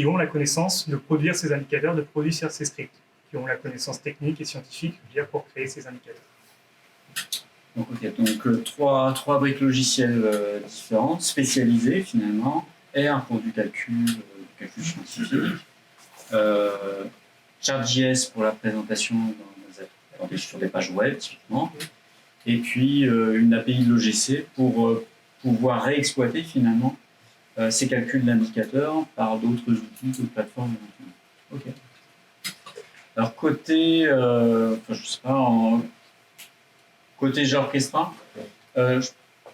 ont la connaissance de produire ces indicateurs, de produire ces scripts, qui ont la connaissance technique et scientifique pour créer ces indicateurs. Donc, donc trois briques logicielles différentes, spécialisées finalement, R pour du calcul scientifique, Chart.js pour la présentation sur des pages web typiquement, et puis une API de l'OGC pour pouvoir réexploiter finalement ces calculs d'indicateurs par d'autres outils, d'autres plateformes. Ok. Alors côté, côté GeoOrchestra,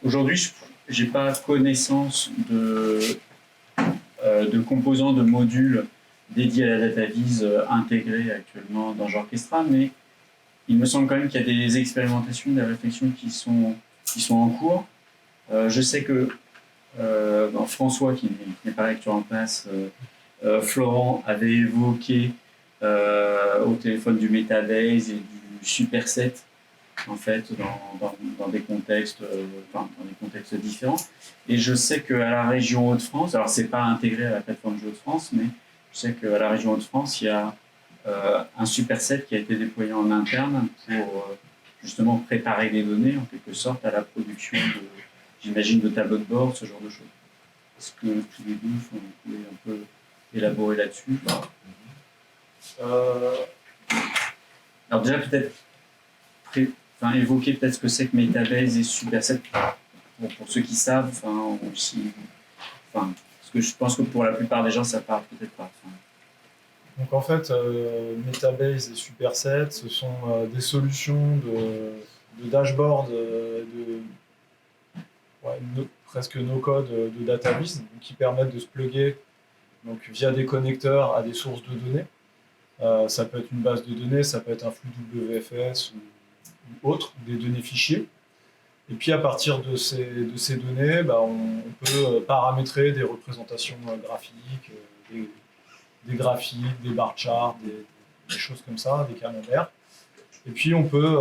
aujourd'hui j'ai pas connaissance de composants de modules dédiés à la data vise intégrés actuellement dans GeoOrchestra, mais il me semble quand même qu'il y a des expérimentations, des réflexions qui sont en cours. Je sais que François, qui n'est pas actuellement en place, Florent avait évoqué au téléphone du Metabase et du Superset, en fait, dans des contextes différents. Et je sais qu'à la région Hauts-de-France, alors c'est pas intégré à la plateforme Hauts-de-France, mais je sais qu'à la région Hauts-de-France, il y a un Superset qui a été déployé en interne pour justement préparer les données, en quelque sorte, à la production j'imagine, de tableaux de bord, ce genre de choses. Est-ce que tous les deux, vous pouvez un peu élaborer là-dessus? Alors déjà, peut-être évoquer peut-être ce que c'est que Metabase et Superset pour ceux qui savent, parce que je pense que pour la plupart des gens, ça parle peut-être pas. Donc en fait, Metabase et Superset, ce sont des solutions de dashboard, presque no-code de database, qui permettent de se plugger donc, via des connecteurs à des sources de données. Ça peut être une base de données, ça peut être un flux WFS ou autre, des données fichiers. Et puis à partir de ces données, on peut paramétrer des représentations graphiques, des graphiques, des bar charts, des choses comme ça, des camemberts. Et puis on peut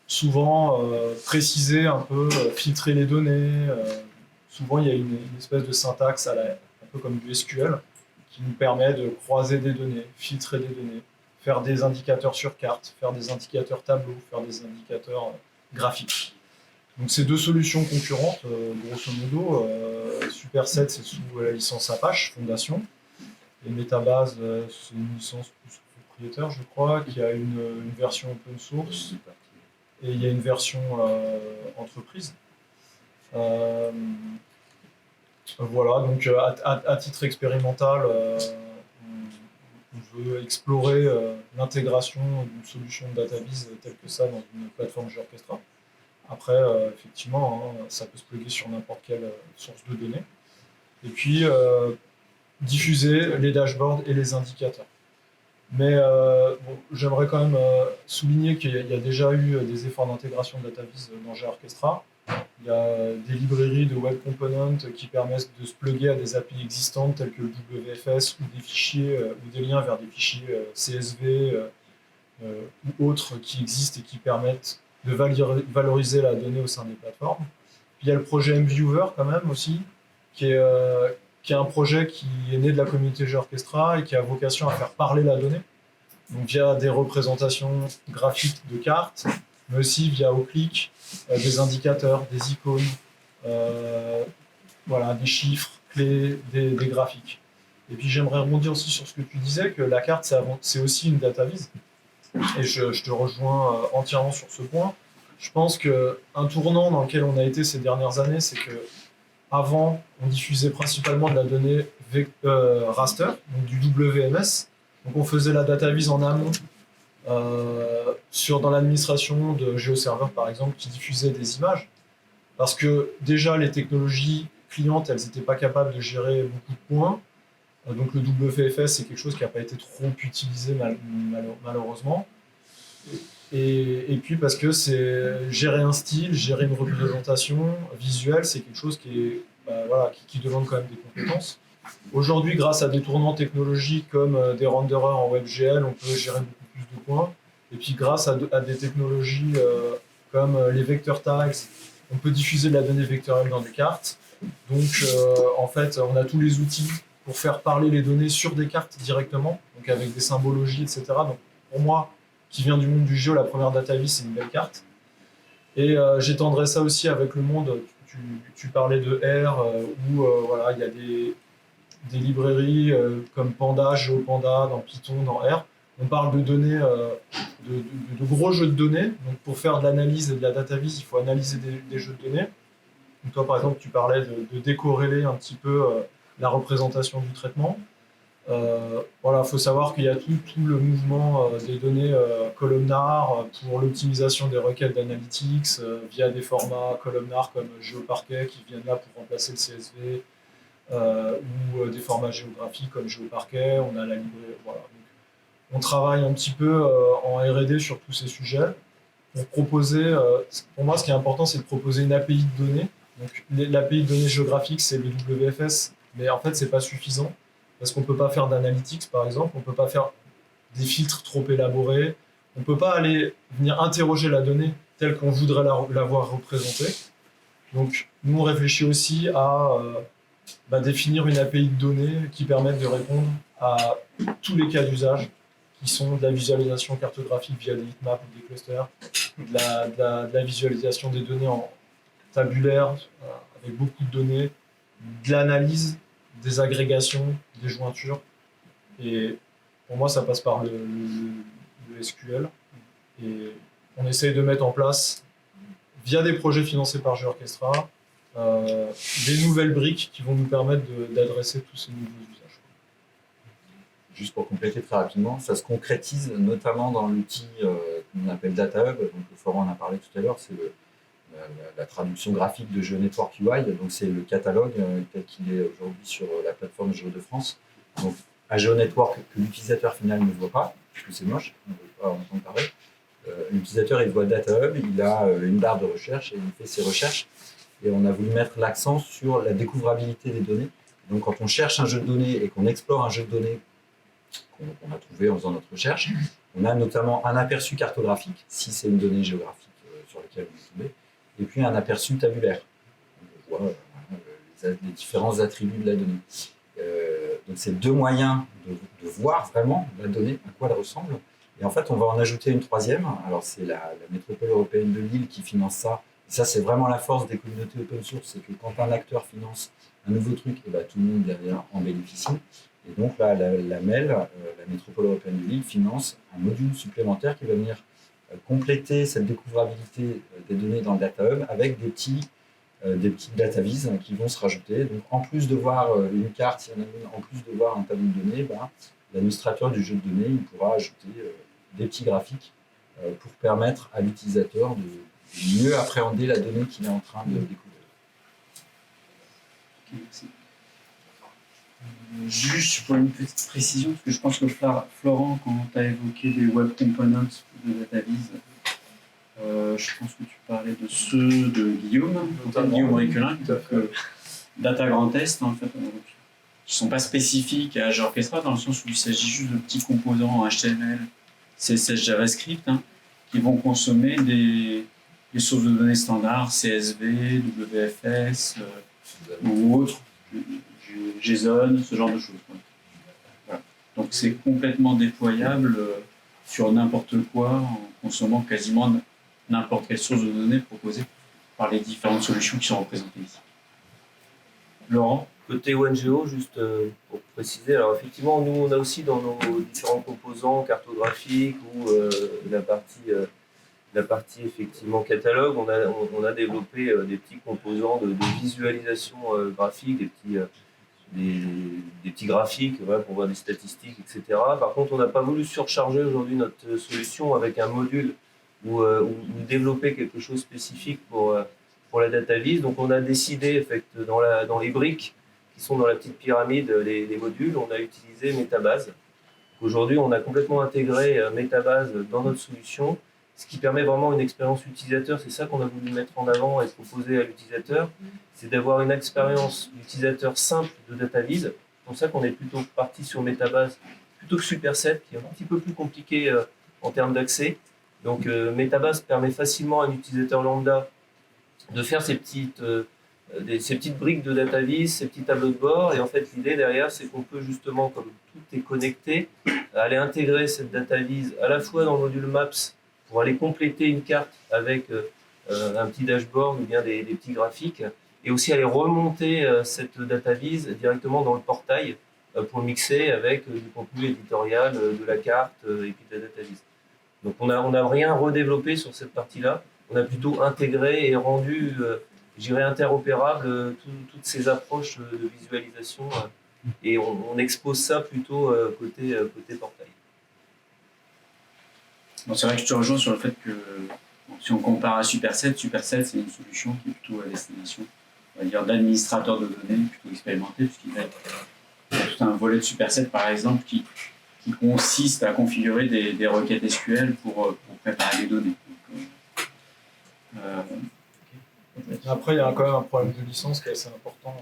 souvent préciser un peu, filtrer les données. Souvent il y a une espèce de syntaxe un peu comme du SQL qui nous permet de croiser des données, filtrer des données, faire des indicateurs sur carte, faire des indicateurs tableau, faire des indicateurs graphiques. Donc c'est deux solutions concurrentes, grosso modo. Superset, c'est sous la licence Apache Fondation. Et Metabase, c'est une licence plus propriétaire, je crois, qui a une version open source. Et il y a une version entreprise. Voilà, donc à titre expérimental, on veut explorer l'intégration d'une solution de database telle que ça dans une plateforme GeoOrchestra. Après, effectivement, ça peut se plugger sur n'importe quelle source de données. Et puis, diffuser les dashboards et les indicateurs. Mais j'aimerais quand même souligner qu'il y a déjà eu des efforts d'intégration de database dans GeoOrchestra. Il y a des librairies de web components qui permettent de se plugger à des API existantes telles que le WFS ou des fichiers ou des liens vers des fichiers CSV ou autres qui existent et qui permettent de valoriser la donnée au sein des plateformes. Puis il y a le projet MViewer quand même aussi, qui est un projet qui est né de la communauté GeoOrchestra et qui a vocation à faire parler la donnée, donc via des représentations graphiques de cartes, mais aussi via au clic, des indicateurs, des icônes, voilà, des chiffres clés, des graphiques. Et puis j'aimerais rebondir aussi sur ce que tu disais, que la carte c'est aussi une database, et je te rejoins entièrement sur ce point. Je pense qu'un tournant dans lequel on a été ces dernières années, c'est que avant, on diffusait principalement de la donnée raster, donc du WMS. Donc on faisait la database en amont dans l'administration de GeoServer, par exemple, qui diffusait des images. Parce que déjà, les technologies clientes, elles n'étaient pas capables de gérer beaucoup de points. Donc le WFS, c'est quelque chose qui n'a pas été trop utilisé malheureusement. Et puis parce que c'est gérer un style, gérer une représentation visuelle, c'est quelque chose qui demande quand même des compétences. Aujourd'hui, grâce à des tournants technologiques comme des renderers en WebGL, on peut gérer beaucoup plus de points. Et puis grâce à des technologies comme les vector tags, on peut diffuser de la donnée vectorielle dans des cartes. Donc en fait, on a tous les outils pour faire parler les données sur des cartes directement, donc avec des symbologies, etc. Donc pour moi, qui vient du monde du géo, la première database, c'est une belle carte. Et j'étendrai ça aussi avec le monde, tu parlais de R, où voilà, il y a des librairies comme Panda, GeoPanda, dans Python, dans R. On parle de données, de gros jeux de données. Donc pour faire de l'analyse et de la database, il faut analyser des jeux de données. Donc toi, par exemple, tu parlais de décorréler un petit peu la représentation du traitement. Voilà, il faut savoir qu'il y a tout le mouvement des données columnar pour l'optimisation des requêtes d'analytics via des formats columnar comme GeoParquet qui viennent là pour remplacer le CSV ou des formats géographiques comme GeoParquet. On a la librairie. Voilà. Donc, on travaille un petit peu en R&D sur tous ces sujets pour proposer. Pour moi, ce qui est important, c'est de proposer une API de données. Donc, l'API de données géographiques, c'est le WFS, mais en fait, c'est pas suffisant. Parce qu'on ne peut pas faire d'analytics, par exemple, on ne peut pas faire des filtres trop élaborés, on ne peut pas venir interroger la donnée telle qu'on voudrait la voir représentée. Donc, nous, on réfléchit aussi à définir une API de données qui permette de répondre à tous les cas d'usage, qui sont de la visualisation cartographique via des heatmaps ou des clusters, de la visualisation des données en tabulaire, avec beaucoup de données, de l'analyse, des agrégations, des jointures. Et pour moi, ça passe par le SQL. Et on essaye de mettre en place, via des projets financés par GeoOrchestra, des nouvelles briques qui vont nous permettre d'adresser tous ces nouveaux usages. Juste pour compléter très rapidement, ça se concrétise notamment dans l'outil qu'on appelle DataHub. Donc, Florent en a parlé tout à l'heure, c'est la traduction graphique de GeoNetwork UI, donc c'est le catalogue tel qu'il est aujourd'hui sur la plateforme Géo de France. Donc un GeoNetwork que l'utilisateur final ne voit pas, parce que c'est moche, on ne veut pas entendre parler. L'utilisateur il voit DataHub, il a une barre de recherche et il fait ses recherches. Et on a voulu mettre l'accent sur la découvrabilité des données. Donc quand on cherche un jeu de données et qu'on explore un jeu de données qu'on a trouvé en faisant notre recherche. On a notamment un aperçu cartographique, si c'est une donnée géographique sur laquelle on est tombé, et puis un aperçu tabulaire. On voit les différents attributs de la donnée. Donc c'est deux moyens de voir vraiment la donnée, à quoi elle ressemble. Et en fait, on va en ajouter une troisième. Alors c'est la métropole européenne de Lille qui finance ça. Et ça, c'est vraiment la force des communautés open source, c'est que quand un acteur finance un nouveau truc, et ben, tout le monde derrière en bénéficie. Et donc là, la MEL, la métropole européenne de Lille, finance un module supplémentaire qui va venir compléter cette découvrabilité des données dans le Data Hub avec des petites data viz qui vont se rajouter. Donc en plus de voir une carte, s'il y en a une, en plus de voir un tableau de données, ben, l'administrateur du jeu de données il pourra ajouter des petits graphiques pour permettre à l'utilisateur de mieux appréhender la donnée qu'il est en train de découvrir. Ok, merci. Juste pour une petite précision, parce que je pense que Florent, quand tu as évoqué les web components de DataVis, je pense que tu parlais de ceux de Guillaume, Guillaume Riquelin, Data Grand Est, en fait, qui ne sont pas spécifiques à Azure Orchestra, dans le sens où il s'agit juste de petits composants HTML, CSS, JavaScript, qui vont consommer des sources de données standards, CSV, WFS ou autres, JSON, ce genre de choses. Voilà. Donc c'est complètement déployable sur n'importe quoi en consommant quasiment n'importe quelle source de données proposée par les différentes solutions qui sont représentées ici. Laurent? Côté OneGeo, juste pour préciser, alors effectivement, nous on a aussi dans nos différents composants cartographiques ou la partie effectivement catalogue, on a développé des petits composants de visualisation graphique, des petits graphiques voilà, pour voir des statistiques, etc. Par contre, on n'a pas voulu surcharger aujourd'hui notre solution avec un module ou développer quelque chose spécifique pour la DataVis. Donc on a décidé, en fait, dans les briques qui sont dans la petite pyramide, les modules, on a utilisé Metabase. Aujourd'hui, on a complètement intégré Metabase dans notre solution, ce qui permet vraiment une expérience utilisateur. C'est ça qu'on a voulu mettre en avant et proposer à l'utilisateur, c'est d'avoir une expérience utilisateur simple de DataVis. C'est pour ça qu'on est plutôt parti sur Metabase plutôt que Superset, qui est un petit peu plus compliqué en termes d'accès. Donc Metabase permet facilement à un utilisateur lambda de faire ces petites briques de DataVis, ces petits tableaux de bord. Et en fait, l'idée derrière, c'est qu'on peut justement, comme tout est connecté, aller intégrer cette DataVis à la fois dans le module Maps pour aller compléter une carte avec un petit dashboard ou bien des petits graphiques, et aussi aller remonter cette DataVis directement dans le portail pour mixer avec du contenu éditorial, de la carte et puis de la DataVis. Donc on n'a rien redéveloppé sur cette partie-là, on a plutôt intégré et rendu, interopérable toutes ces approches de visualisation et on expose ça plutôt côté portail. Bon, c'est vrai que je te rejoins sur le fait que si on compare à Superset, c'est une solution qui est plutôt à destination, on va dire, d'administrateurs de données, plutôt expérimentés, puisqu'il y a tout un volet de Superset, par exemple, qui consiste à configurer des requêtes SQL pour préparer les données. Après, il y a quand même un problème de licence qui est assez important.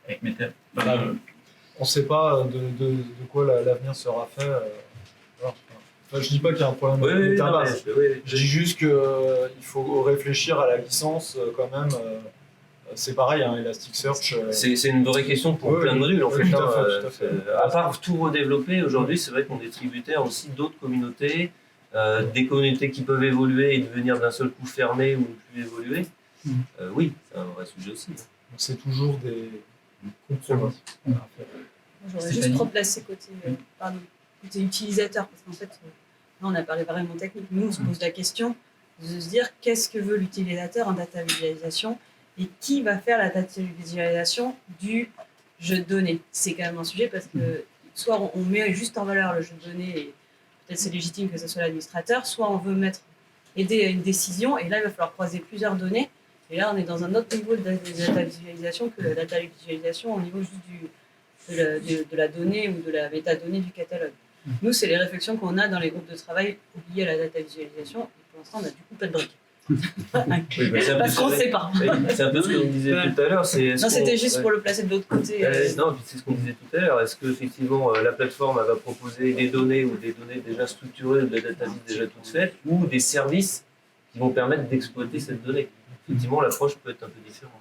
Avec Metab. On ne sait pas de quoi l'avenir sera fait. Voilà. Enfin, je dis pas qu'il y a un problème avec Metabase. Je dis juste qu'il faut réfléchir à la licence quand même. C'est pareil, hein, Elasticsearch. C'est une vraie question pour plein de modules en fait. Tout à fait. À part tout redévelopper, aujourd'hui, c'est vrai qu'on est tributaire aussi d'autres communautés, des communautés qui peuvent évoluer et devenir d'un seul coup fermées ou ne plus évoluer. Oui, c'est un vrai sujet aussi. C'est toujours des compromis. J'aurais juste replacé côté utilisateur, parce qu'en fait, là on a parlé vraiment technique. Nous, on se pose la question de se dire qu'est-ce que veut l'utilisateur en data visualisation et qui va faire la data visualisation du jeu de données. C'est quand même un sujet parce que soit on met juste en valeur le jeu de données et peut-être c'est légitime que ce soit l'administrateur, soit on veut aider à une décision et là il va falloir croiser plusieurs données et là on est dans un autre niveau de data visualisation que la data visualisation au niveau juste de la donnée ou de la métadonnée du catalogue. Nous, c'est les réflexions qu'on a dans les groupes de travail liés à la data visualisation et pour l'instant on n'a du coup pas de briques. Oui, mais c'est un peu Parce qu'on ce- ne sait pas. oui, c'est un peu ce que on disait tout à l'heure. Non, c'était juste pour le placer de l'autre côté. Non, puis c'est ce qu'on disait tout à l'heure. Est-ce qu'effectivement la plateforme elle va proposer des données ou des données déjà structurées ou des databases déjà toutes faites ou des services qui vont permettre d'exploiter cette donnée? Effectivement, l'approche peut être un peu différente.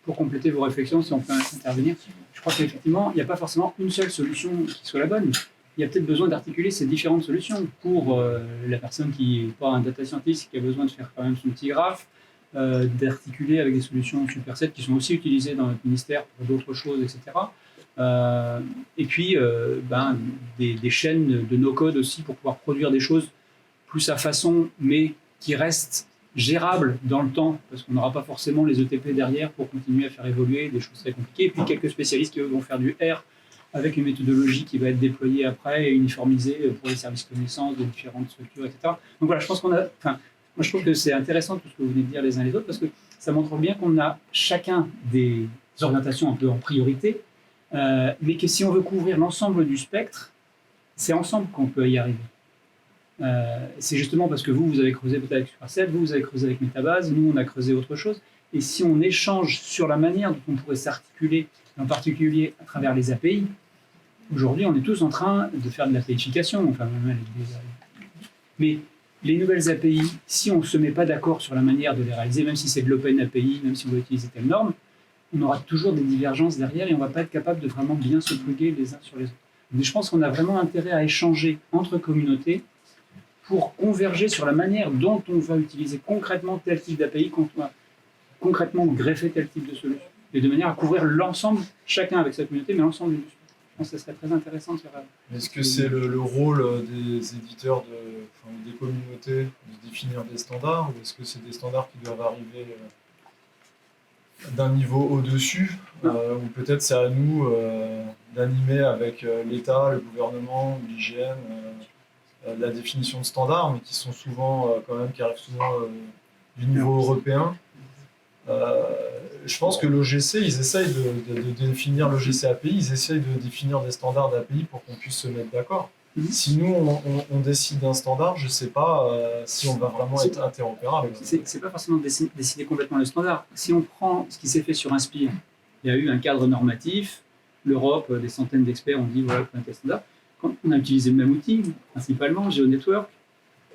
Pour compléter vos réflexions, si on peut intervenir, je crois qu'effectivement, il n'y a pas forcément une seule solution qui soit la bonne. Il y a peut-être besoin d'articuler ces différentes solutions pour la personne qui n'est pas un data scientist, qui a besoin de faire quand même son petit graphe, d'articuler avec des solutions superset qui sont aussi utilisées dans notre ministère pour d'autres choses, etc. Et puis, des chaînes de no-code aussi pour pouvoir produire des choses plus à façon, mais qui restent gérable dans le temps, parce qu'on n'aura pas forcément les ETP derrière pour continuer à faire évoluer des choses très compliquées. Et puis quelques spécialistes qui eux, vont faire du R avec une méthodologie qui va être déployée après et uniformisée pour les services connaissances de différentes structures, etc. Donc voilà, je pense moi je trouve que c'est intéressant tout ce que vous venez de dire les uns les autres, parce que ça montre bien qu'on a chacun des orientations un peu en priorité, mais que si on veut couvrir l'ensemble du spectre, c'est ensemble qu'on peut y arriver. C'est justement parce que vous avez creusé peut-être avec Superset, vous avez creusé avec Metabase, nous on a creusé autre chose. Et si on échange sur la manière dont on pourrait s'articuler, en particulier à travers les API, aujourd'hui on est tous en train de faire de l'APIification. Mais les nouvelles API, si on ne se met pas d'accord sur la manière de les réaliser, même si c'est de l'Open API, même si on va utiliser telle norme, on aura toujours des divergences derrière et on ne va pas être capable de vraiment bien se plugger les uns sur les autres. Mais je pense qu'on a vraiment intérêt à échanger entre communautés pour converger sur la manière dont on va utiliser concrètement tel type d'API, quand on va concrètement greffer tel type de solution. Et de manière à couvrir l'ensemble, chacun avec sa communauté, mais l'ensemble du spectre. Je pense que ce serait très intéressant de faire. Est-ce que c'est le rôle des éditeurs, des communautés, de définir des standards, ou est-ce que c'est des standards qui doivent arriver d'un niveau au-dessus, ou peut-être c'est à nous d'animer avec l'État, le gouvernement, l'hygiène, la définition de standards, mais qui sont souvent qui arrivent souvent du niveau européen. Je pense que l'OGC, ils essayent de définir l'OGC API, ils essayent de définir des standards d'API pour qu'on puisse se mettre d'accord. Si nous, on décide d'un standard, je ne sais pas si on va vraiment être interopérable. C'est pas forcément décider complètement le standard. Si on prend ce qui s'est fait sur Inspire, il y a eu un cadre normatif, l'Europe, des centaines d'experts ont dit voilà, un tel standard. Quand on a utilisé le même outil, principalement GeoNetwork,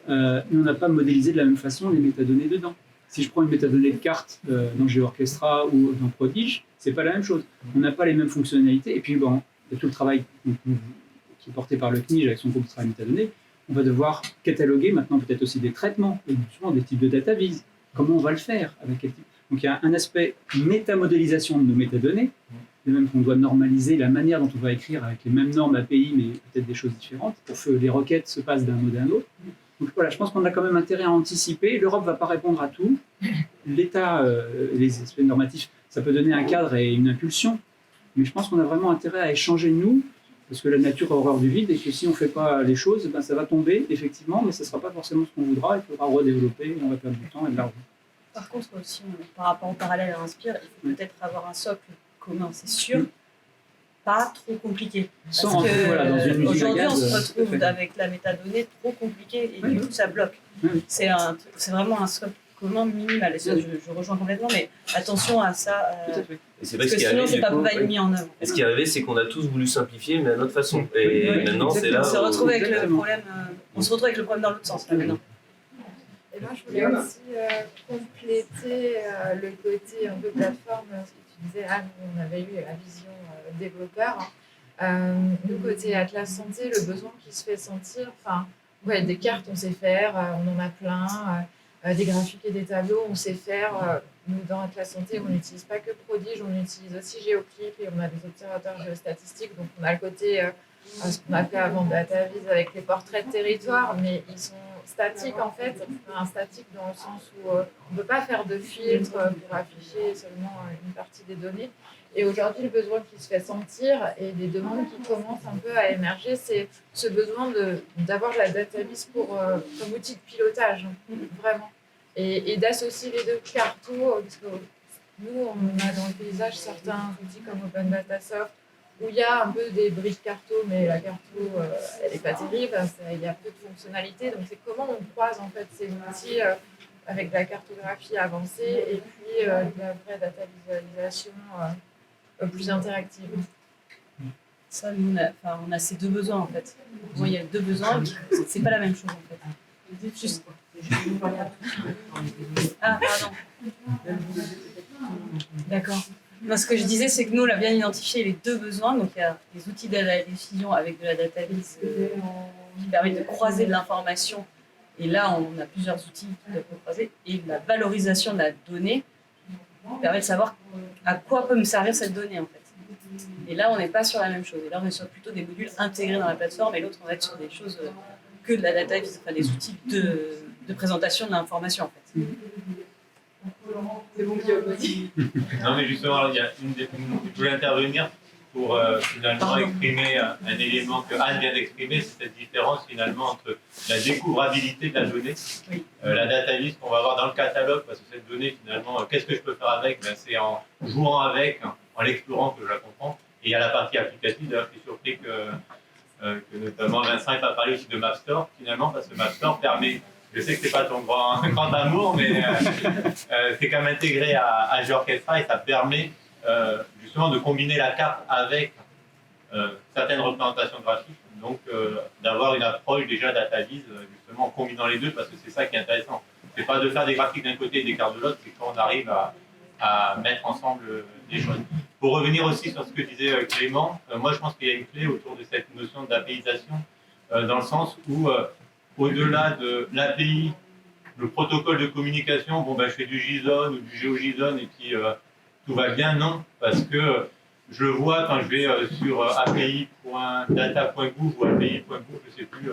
mais on n'a pas modélisé de la même façon les métadonnées dedans. Si je prends une métadonnée de carte dans GeoOrchestra ou dans Prodige, c'est pas la même chose. On n'a pas les mêmes fonctionnalités. Et puis, bon, il y a tout le travail qui est porté par le CNIJ avec son groupe de travail métadonnées. On va devoir cataloguer maintenant peut-être aussi des traitements, et justement des types de data vis. Comment on va le faire avec quel type. Donc il y a un aspect métamodélisation de nos métadonnées, de même qu'on doit normaliser la manière dont on va écrire avec les mêmes normes API, mais peut-être des choses différentes, pour que les requêtes se passent d'un mode à un autre. Donc voilà, je pense qu'on a quand même intérêt à anticiper. L'Europe ne va pas répondre à tout. L'État, les aspects normatifs, ça peut donner un cadre et une impulsion. Mais je pense qu'on a vraiment intérêt à échanger nous, parce que la nature a horreur du vide et que si on ne fait pas les choses, ben ça va tomber, effectivement, mais ce ne sera pas forcément ce qu'on voudra. Il faudra redévelopper et on va perdre du temps et de l'argent. Par contre, aussi, par rapport au parallèle à Inspire, il faut peut-être avoir un socle commun, c'est sûr. Pas trop compliqué. Parce que aujourd'hui, on se retrouve avec la métadonnée trop compliquée et du coup, ça bloque. C'est vraiment un socle commun minimal. Et ça, je rejoins complètement, mais attention à ça. Et c'est vrai parce que sinon, c'est pas mis en œuvre. Et ce qui est arrivé, c'est qu'on a tous voulu simplifier, mais à notre façon. Et maintenant, c'est là. On se retrouve avec le problème. On se retrouve avec le problème dans l'autre sens là maintenant. Et moi, je voulais aussi compléter le côté un peu plateforme. Ce que tu disais, Anne, on avait eu la vision développeur. Nous, côté Atlas Santé, le besoin qui se fait sentir, des cartes, on sait faire, on en a plein, des graphiques et des tableaux, on sait faire. Nous, dans Atlas Santé, on n'utilise pas que Prodige, on utilise aussi GeoClip et on a des observateurs géostatistiques. Donc, on a le côté, ce qu'on appelait avant DataVis avec les portraits de territoire, mais ils sont statiques en fait. Statique dans le sens où on ne peut pas faire de filtre pour afficher seulement une partie des données. Et aujourd'hui, le besoin qui se fait sentir et des demandes qui commencent un peu à émerger, c'est ce besoin d'avoir la database comme outil de pilotage, vraiment. Et d'associer les deux cartos, parce que nous, on a dans le paysage certains outils comme Open Data Soft, où il y a un peu des briques carto, mais la carto, elle n'est pas terrible, il y a peu de fonctionnalités. Donc, c'est comment on croise en fait ces outils avec de la cartographie avancée et puis de la vraie data visualisation plus interactive. Ça, nous, on a ces deux besoins en fait. Moi, il y a deux besoins, c'est pas la même chose en fait. Juste. Ah, pardon. D'accord. Non, ce que je disais, c'est que nous, on a bien identifié les deux besoins. Donc, il y a les outils de la décision avec de la data vis qui permettent de croiser de l'information. Et là, on a plusieurs outils qui peuvent croiser. Et la valorisation de la donnée permet de savoir à quoi peut me servir cette donnée en fait. Et là, on n'est pas sur la même chose. Et là, on est sur plutôt des modules intégrés dans la plateforme. Et l'autre, on va être sur des choses que de la data vis, enfin des outils de présentation de l'information en fait. C'est bon, Guillaume, vas-y. Non, mais justement, il y a je voulais intervenir pour finalement exprimer un élément que Anne vient d'exprimer, c'est cette différence finalement entre la découvrabilité de la donnée, la data vis qu'on va avoir dans le catalogue, parce que cette donnée finalement, qu'est-ce que je peux faire avec? C'est en jouant avec, en l'explorant que je la comprends. Et il y a la partie applicative. D'ailleurs, je suis surpris que notamment Vincent n'ait pas parlé aussi de MapStore finalement, parce que MapStore permet. Je sais que c'est pas ton grand amour, mais c'est quand même intégré à GeoOrchestra et ça permet justement de combiner la carte avec certaines représentations graphiques, donc d'avoir une approche déjà DataVis justement en combinant les deux, parce que c'est ça qui est intéressant. C'est pas de faire des graphiques d'un côté et des cartes de l'autre, c'est quand on arrive à mettre ensemble des choses. Pour revenir aussi sur ce que disait Clément, moi je pense qu'il y a une clé autour de cette notion d'APIisation, dans le sens où au-delà de l'API, le protocole de communication, bon je fais du JSON ou du GeoJSON et puis tout va bien, non, parce que je le vois quand je vais sur api.data.gouv ou api.gouv, je ne sais plus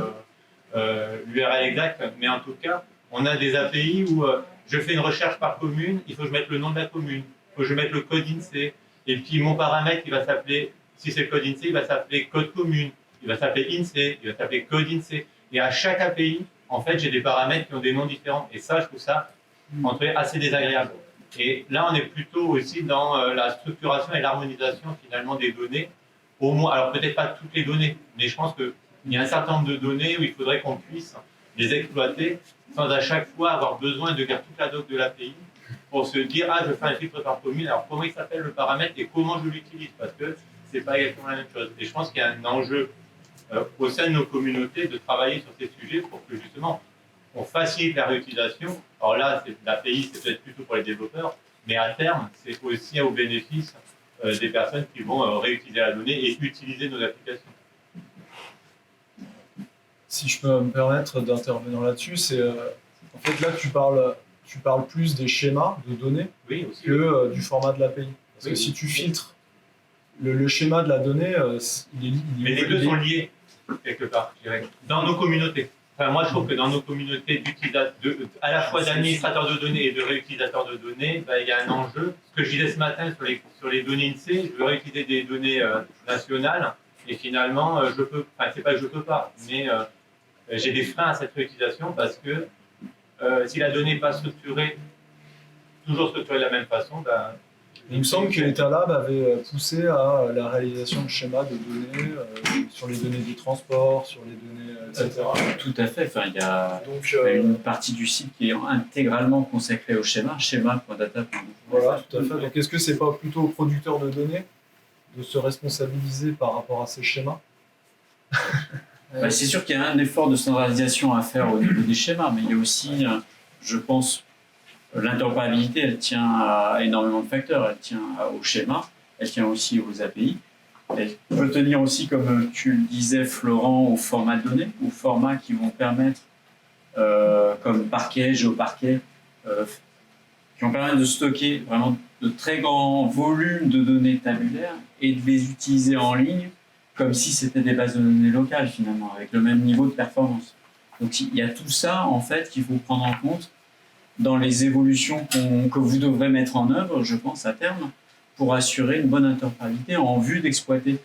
l'URL exact, mais en tout cas, on a des API où je fais une recherche par commune, il faut que je mette le nom de la commune, il faut que je mette le code INSEE, et puis mon paramètre, il va s'appeler, si c'est le code INSEE, il va s'appeler code commune, il va s'appeler INSEE, il va s'appeler code INSEE. Et à chaque API, en fait, j'ai des paramètres qui ont des noms différents. Et ça, je trouve ça assez désagréable. Et là, on est plutôt aussi dans la structuration et l'harmonisation finalement des données. Au moins, alors peut-être pas toutes les données, mais je pense qu'il y a un certain nombre de données où il faudrait qu'on puisse les exploiter sans à chaque fois avoir besoin de lire toute la doc de l'API pour se dire « Ah, je fais un filtre par commune, alors comment il s'appelle le paramètre et comment je l'utilise ?» Parce que c'est pas exactement la même chose. Et je pense qu'il y a un enjeu au sein de nos communautés de travailler sur ces sujets pour que justement on facilite la réutilisation. Alors là, l'API, c'est peut-être plutôt pour les développeurs, mais à terme, c'est aussi au bénéfice des personnes qui vont réutiliser la donnée et utiliser nos applications. Si je peux me permettre d'intervenir là-dessus, c'est en fait là tu parles plus des schémas de données que du format de l'API. Parce que si tu filtres le schéma de la donnée, mais les deux sont liés quelque part, je dirais, dans nos communautés. Enfin, moi, je trouve que dans nos communautés à la fois d'administrateurs de données et de réutilisateurs de données, il y a un enjeu. Ce que je disais ce matin sur les données INSEE, je veux réutiliser des données nationales et finalement, c'est pas que je peux pas, mais j'ai des freins à cette réutilisation parce que si la donnée n'est pas structurée, toujours structurée de la même façon, il me semble que l'État-Lab avait poussé à la réalisation de schémas de données sur les données du transport, sur les données, etc. Tout à fait. Enfin, il y a une partie du site qui est intégralement consacrée au schéma.data.gouv. Voilà, tout à fait. Donc, est-ce que c'est pas plutôt aux producteurs de données de se responsabiliser par rapport à ces schémas? C'est sûr qu'il y a un effort de standardisation à faire au niveau des schémas, mais il y a aussi, je pense, l'interopérabilité, elle tient à énormément de facteurs. Elle tient au schéma, elle tient aussi aux API. Elle peut tenir aussi, comme tu le disais, Florent, au format de données, aux formats qui vont permettre, comme Parquet, GeoParquet, qui vont permettre de stocker vraiment de très grands volumes de données tabulaires et de les utiliser en ligne comme si c'était des bases de données locales, finalement, avec le même niveau de performance. Donc il y a tout ça, en fait, qu'il faut prendre en compte dans les évolutions que vous devrez mettre en œuvre, je pense, à terme, pour assurer une bonne interopérabilité en vue d'exploiter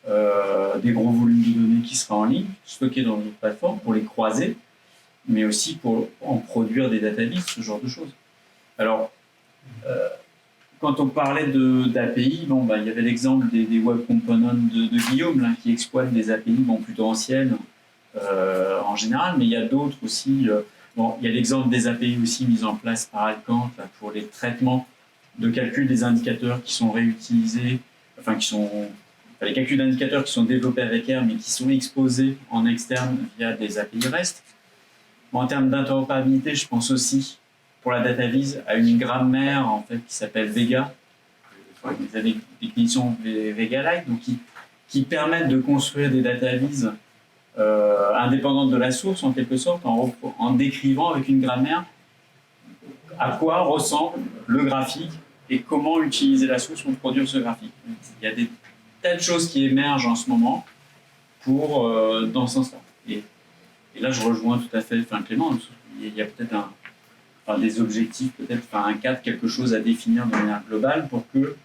des gros volumes de données qui seraient en ligne, stockés dans notre plateforme, pour les croiser, mais aussi pour en produire des databases, ce genre de choses. Alors, quand on parlait d'API, il y avait l'exemple des web components de Guillaume, là, qui exploitent des API plutôt anciennes en général, mais il y a d'autres aussi. Bon, il y a l'exemple des API aussi mis en place par Alcant là, pour les traitements de calcul des indicateurs qui sont réutilisés, les calculs d'indicateurs qui sont développés avec R mais qui sont exposés en externe via des API REST. Bon, en termes d'interopérabilité, je pense aussi pour la data vise à une grammaire en fait qui s'appelle Vega, des définitions Vega-like, donc qui permettent de construire des data vises indépendantes de la source en quelque sorte, en décrivant avec une grammaire à quoi ressemble le graphique et comment utiliser la source pour produire ce graphique. Il y a des tas de choses qui émergent en ce moment dans ce sens-là. Et là, je rejoins tout à fait Clément. Il y a peut-être des objectifs, un cadre, quelque chose à définir de manière globale pour que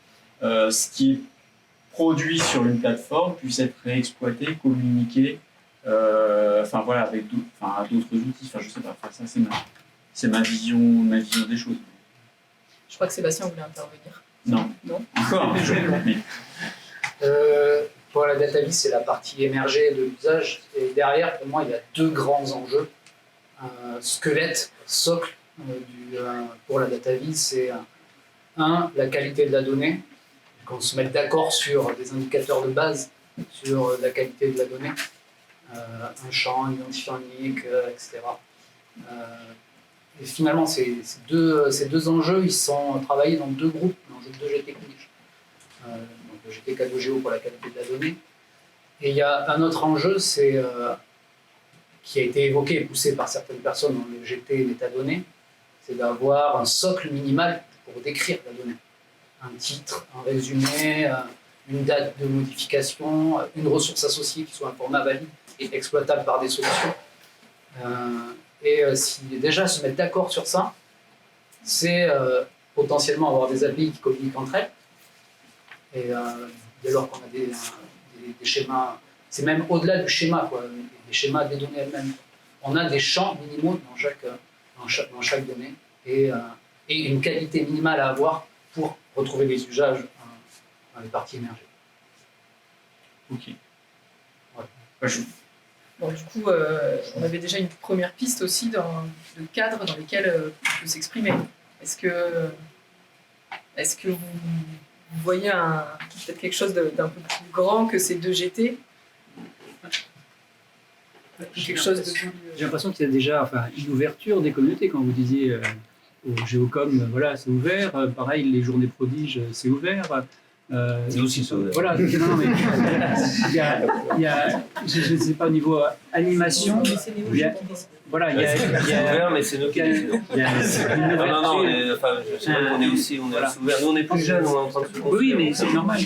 ce qui est produit sur une plateforme puisse être réexploité, communiqué, avec d'autres outils. Je sais pas. Ça, c'est ma vision des choses. Je crois que Sébastien voulait intervenir. Non. Encore. Pour la data vis, c'est la partie émergée de l'usage. Et derrière, pour moi, il y a deux grands enjeux. Squelette, socle pour la data vis, c'est la qualité de la donnée. Qu'on se mette d'accord sur des indicateurs de base sur la qualité de la donnée, un champ, un identifiant unique, etc. Et finalement, ces deux enjeux, ils sont travaillés dans deux groupes, l'enjeu de 2G technique. Donc le GTK2GO pour la qualité de la donnée. Et il y a un autre enjeu, qui a été évoqué et poussé par certaines personnes dans le GT métadonnées, c'est d'avoir un socle minimal pour décrire la donnée. Un titre, un résumé, une date de modification, une ressource associée qui soit un format valide et exploitable par des solutions. Si déjà se mettre d'accord sur ça, c'est potentiellement avoir des API qui communiquent entre elles. Et dès lors qu'on a des schémas, c'est même au-delà du schéma, des schémas des données elles-mêmes. On a des champs minimaux dans chaque donnée et une qualité minimale à avoir pour retrouver les usages dans les parties émergées. Ok. Ouais. Bon, du coup, on avait déjà une première piste aussi de cadres dans lesquels on peut s'exprimer. Est-ce que vous voyez peut-être quelque chose d'un peu plus grand que ces deux GT? J'ai l'impression qu'il y a déjà une ouverture des communautés. Quand vous disiez au Géocom, voilà, c'est ouvert. Pareil, les journées prodiges, c'est ouvert. Nous aussi, c'est ouvert. Voilà, non, mais il y a, je ne sais pas, au niveau animation, il y a, voilà, il y a, c'est ouvert, mais c'est nous qui décidons. Non, je sais pas qu'on est aussi ouvert. Nous, on est plus jeunes, on est en train de se construire. Oui, mais c'est normal.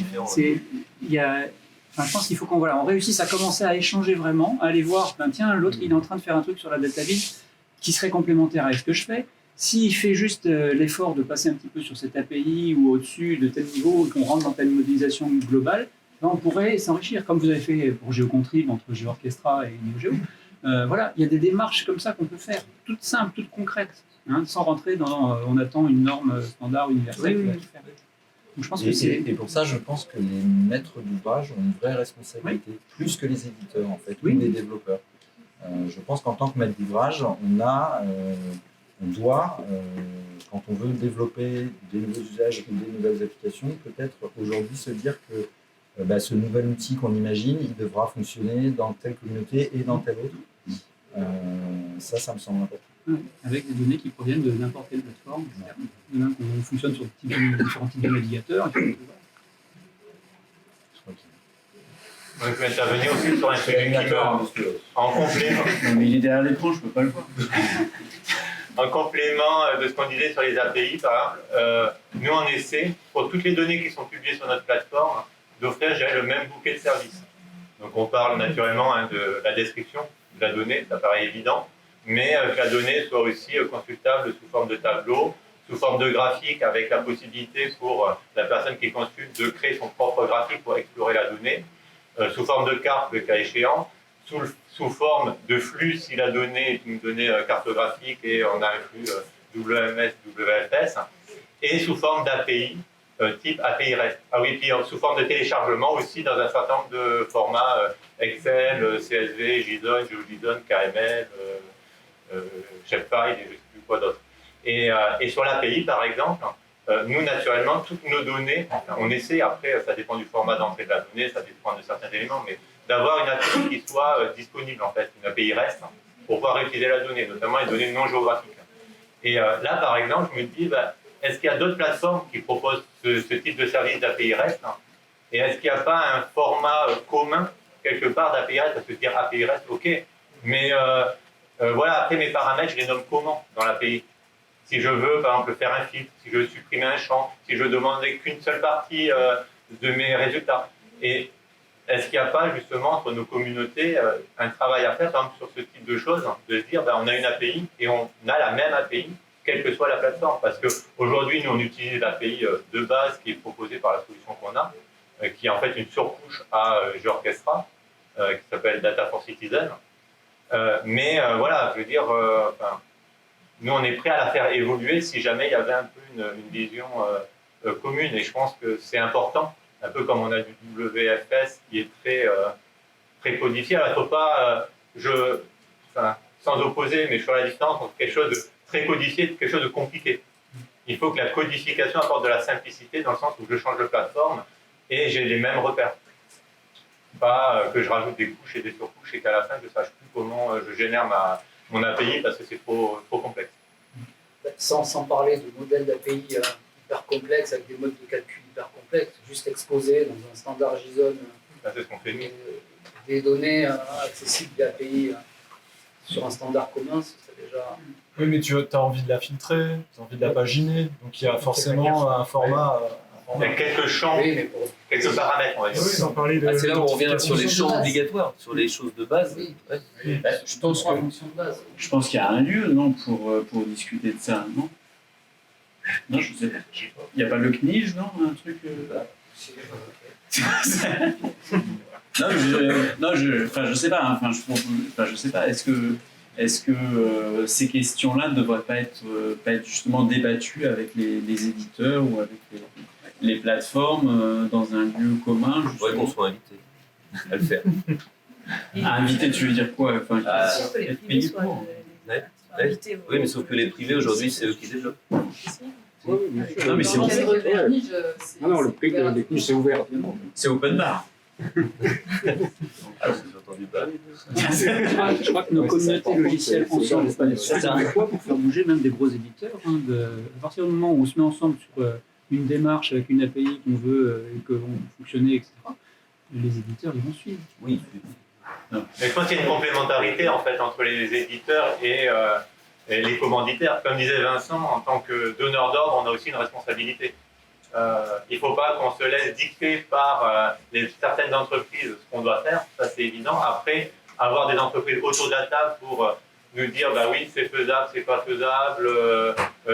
Je pense qu'il faut qu'on réussisse à commencer à échanger vraiment, à aller voir, tiens, l'autre il est en train de faire un truc sur la data vis qui serait complémentaire avec ce que je fais. S'il fait juste l'effort de passer un petit peu sur cette API ou au-dessus de tel niveau et qu'on rentre dans telle modélisation globale, on pourrait s'enrichir, comme vous avez fait pour GeoContrib entre GeoOrchestra et NeoGeo. Il y a des démarches comme ça qu'on peut faire, toutes simples, toutes concrètes, sans rentrer dans on attend une norme standard universelle. Oui. Donc, je pense et pour ça, je pense que les maîtres d'ouvrage ont une vraie responsabilité, plus que les éditeurs en fait, ou les développeurs. Je pense qu'en tant que maître d'ouvrage, on doit, quand on veut développer des nouveaux usages ou des nouvelles applications, peut-être aujourd'hui se dire que ce nouvel outil qu'on imagine, il devra fonctionner dans telle communauté et dans telle autre. Ça me semble important. Avec des données qui proviennent de n'importe quelle plateforme, demain qu'on fonctionne sur différents types de navigateurs. Je peux intervenir aussi sur un sujet qui en complément. Mais il est derrière l'écran, je ne peux pas le voir. En complément de ce qu'on disait sur les API, par exemple, nous on essaie, pour toutes les données qui sont publiées sur notre plateforme, d'offrir le même bouquet de services. Donc on parle naturellement de la description de la donnée, ça paraît évident, mais que la donnée soit aussi consultable sous forme de tableau, sous forme de graphique, avec la possibilité pour la personne qui consulte de créer son propre graphique pour explorer la donnée, sous forme de carte le cas échéant, sous forme de flux si la donnée est une donnée cartographique et on a un flux WMS, WFS, et sous forme d'API, type API REST. Ah oui, puis sous forme de téléchargement aussi dans un certain nombre de formats Excel, CSV, JSON, GeoJSON, KML, Shapefile et je ne sais plus quoi d'autre. Et sur l'API, par exemple, nous, naturellement, toutes nos données, on essaie, après, ça dépend du format d'entrée de la donnée, ça dépend de certains éléments, mais d'avoir une API qui soit disponible, en fait, une API REST, pour pouvoir utiliser la donnée, notamment les données non géographiques. Et là, par exemple, je me dis, est-ce qu'il y a d'autres plateformes qui proposent ce type de service d'API REST, et est-ce qu'il n'y a pas un format commun, quelque part, d'API REST, parce que dire API REST, ok, mais voilà, après, mes paramètres, je les nomme comment dans l'API? Si je veux, par exemple, faire un filtre, si je veux supprimer un champ, si je veux demander qu'une seule partie de mes résultats. Et est-ce qu'il n'y a pas, justement, entre nos communautés, un travail à faire, par exemple, sur ce type de choses, de se dire, on a une API et on a la même API, quelle que soit la plateforme. Parce qu'aujourd'hui, nous, on utilise l'API de base qui est proposée par la solution qu'on a, qui est en fait une surcouche à GeoOrchestra, qui s'appelle Data for Citizen. Mais voilà, je veux dire, nous, on est prêt à la faire évoluer si jamais il y avait un peu une vision commune. Et je pense que c'est important, un peu comme on a du WFS qui est très codifié. Alors, il ne faut pas, sans opposer, mais sur la distance entre quelque chose de très codifié et quelque chose de compliqué. Il faut que la codification apporte de la simplicité dans le sens où je change de plateforme et j'ai les mêmes repères. Pas que je rajoute des couches et des surcouches et qu'à la fin, je ne sache plus comment je génère mon API parce que c'est trop complexe. Sans parler de modèles d'API hyper complexes avec des modes de calcul hyper complexes, juste exposer dans un standard JSON c'est ce qu'on fait nous. Des données accessibles via API sur un standard commun, ce serait déjà... Oui, mais tu as envie de la filtrer, tu as envie de la paginer, donc il y a forcément un format... Il y a quelques champs, quelques paramètres, on va dire. Oui, sans parler de... c'est là où on revient sur les champs obligatoires, sur les choses de base. Oui. Ouais. Je pense qu'en fonction de base. Je pense qu'il y a un lieu, non, pour discuter de ça, non? Non, je sais pas. Il n'y a pas le CNIJ, non? Un truc... je sais pas. Je sais pas. Est-ce que ces questions-là ne devraient pas être justement débattues avec les éditeurs ou avec les plateformes dans un lieu commun? Il faudrait qu'on soit invité à le faire. Invité, tu veux dire quoi? Si que les privés soient invités. Oui, mais sauf que les privés aujourd'hui, c'est eux qui développent. Non, mais c'est bon. Non, le prix des CNIJ, c'est ouvert. C'est open bar. Ah, j'ai entendu pas. Je crois que nos communautés logicielles ensemble, c'est une fois pour faire bouger même des gros éditeurs. À partir du moment où on se met ensemble sur une démarche avec une API qu'on veut et que vont fonctionner, etc., les éditeurs ils vont suivre. Oui. Mais je pense qu'il y a une complémentarité en fait entre les éditeurs et les commanditaires. Comme disait Vincent, en tant que donneur d'ordre, on a aussi une responsabilité. Il ne faut pas qu'on se laisse dicter par certaines entreprises ce qu'on doit faire, ça c'est évident. Après, avoir des entreprises autour de la table pour nous dire oui, c'est faisable, c'est pas faisable,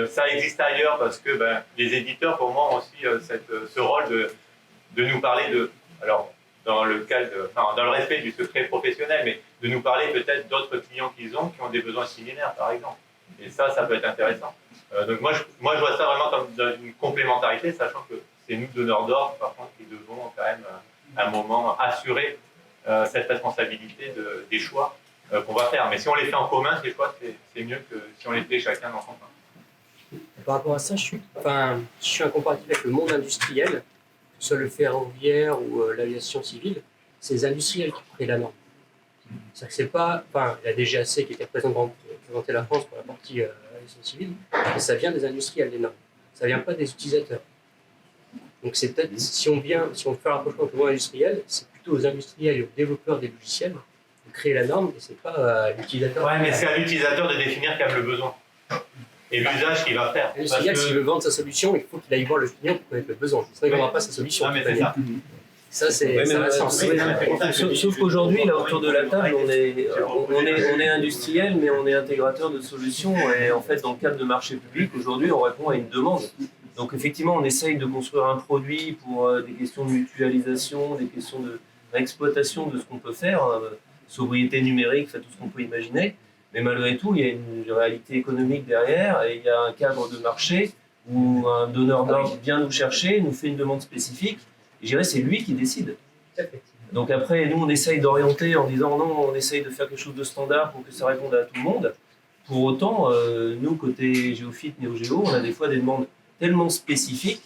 ça existe ailleurs, parce que les éditeurs, pour moi, ont aussi ce rôle de nous parler alors dans le dans le respect du secret professionnel, mais de nous parler peut-être d'autres clients qu'ils ont qui ont des besoins similaires, par exemple. Et ça peut être intéressant. Donc moi, je vois ça vraiment comme une complémentarité, sachant que c'est nous, donneurs d'ordre, par contre, qui devons quand même, à un moment, assurer cette responsabilité des choix qu'on va faire. Mais si on les fait en commun, ces choix, c'est mieux que si on les fait chacun dans son coin. Par rapport à ça, je suis un comparatif avec le monde industriel, que ce soit le ferroviaire ou l'aviation civile. C'est les industriels qui créent la norme. C'est pas, la DGAC qui était présente pour représenter la France pour la partie aviation civile, mais ça vient des industriels, les normes. Ça vient pas des utilisateurs. Donc c'est peut-être, si on fait un rapprochement entre le monde industriel, c'est plutôt aux industriels et aux développeurs des logiciels de créer la norme, et c'est pas à l'utilisateur. Ouais, mais c'est à l'utilisateur de définir quel est le besoin. Et l'usage qu'il va faire. L'industriel, s'il veut vendre sa solution, il faut qu'il aille voir le client pour connaître le besoin. Sinon, il ne vendra pas sa solution. Ah, mais c'est ça. Ça, ça a sens. Sauf qu'aujourd'hui, là, autour de la table, on est industriel, mais on est intégrateur de solutions. Et en fait, dans le cadre de marché public, aujourd'hui, on répond à une demande. Donc, effectivement, on essaye de construire un produit pour des questions de mutualisation, des questions d'exploitation de ce qu'on peut faire, sobriété numérique, tout ce qu'on peut imaginer. Mais malgré tout, il y a une réalité économique derrière et il y a un cadre de marché où un donneur d'ordre vient nous chercher, nous fait une demande spécifique. Et je dirais, c'est lui qui décide. Donc après, nous, on essaye d'orienter en disant non, on essaye de faire quelque chose de standard pour que ça réponde à tout le monde. pour autant, nous, côté Géofit, NeoGéo, on a des fois des demandes tellement spécifiques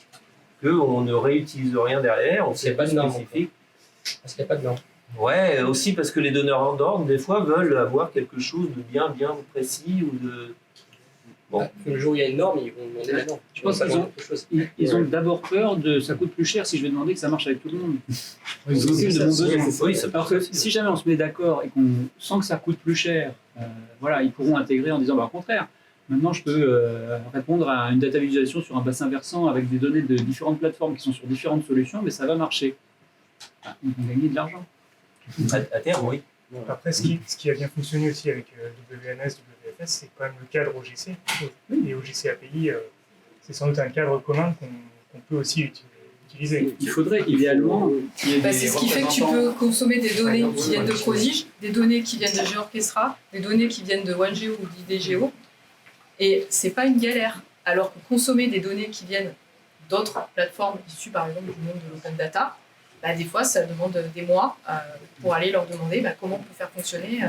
qu'on ne réutilise rien derrière, on Parce qu'il sait n'y a pas pas de norme. spécifique. Parce qu'il n'y a pas de norme. Ouais, aussi parce que les donneurs d'ordre, des fois, veulent avoir quelque chose de bien précis ou de... Bon. Le jour où il y a une norme, ils vont demander la norme. Je pense qu'ils ont d'abord peur de ça coûte plus cher si je vais demander que ça marche avec tout le monde. Ils s'occupent de mon besoin. Oui, ça Alors que si jamais on se met d'accord et qu'on sent que ça coûte plus cher, voilà, ils pourront intégrer en disant bah, au contraire. Maintenant, je peux répondre à une data visualisation sur un bassin versant avec des données de différentes plateformes qui sont sur différentes solutions, mais ça va marcher. Ils vont gagner de l'argent. À terme, oui. Après, ce qui a bien fonctionné aussi avec WMS, WFS, c'est quand même le cadre OGC. Et OGC API, c'est sans doute un cadre commun qu'on peut aussi utiliser. Il faudrait idéalement qu'il y ait des C'est ce qui fait que tu peux consommer des données qui viennent de Prodigy, des données qui viennent de GeoOrchestra, des données qui viennent de OneGeo ou d'IDGeo. Et c'est pas une galère. Alors que consommer des données qui viennent d'autres plateformes issues par exemple du monde de l'open data, bah, des fois ça demande des mois pour aller leur demander comment on peut faire fonctionner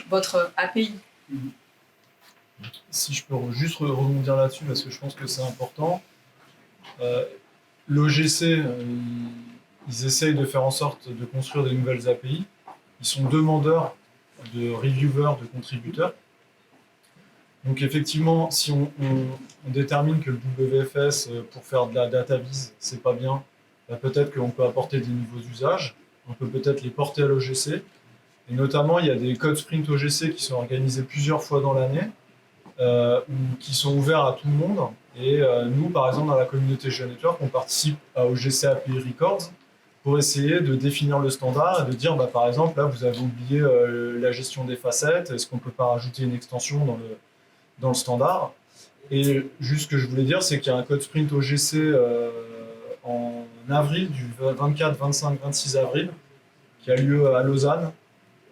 votre API. Si je peux juste rebondir là-dessus, parce que je pense que c'est important. L'OGC, ils essayent de faire en sorte de construire des nouvelles API. Ils sont demandeurs de reviewers, de contributeurs. Donc effectivement, si on détermine que le WFS, pour faire de la data vise, c'est pas bien, bah peut-être qu'on peut apporter des nouveaux usages, on peut peut-être les porter à l'OGC. Et notamment, il y a des codes sprint OGC qui sont organisés plusieurs fois dans l'année, ou qui sont ouverts à tout le monde. Et nous, par exemple, dans la communauté GeoNetwork, on participe à OGC API Records pour essayer de définir le standard et de dire, bah, par exemple, là, vous avez oublié la gestion des facettes, est-ce qu'on ne peut pas rajouter une extension dans le standard? Et juste ce que je voulais dire, c'est qu'il y a un code sprint OGC en avril, du 24, 25, 26 avril, qui a lieu à Lausanne,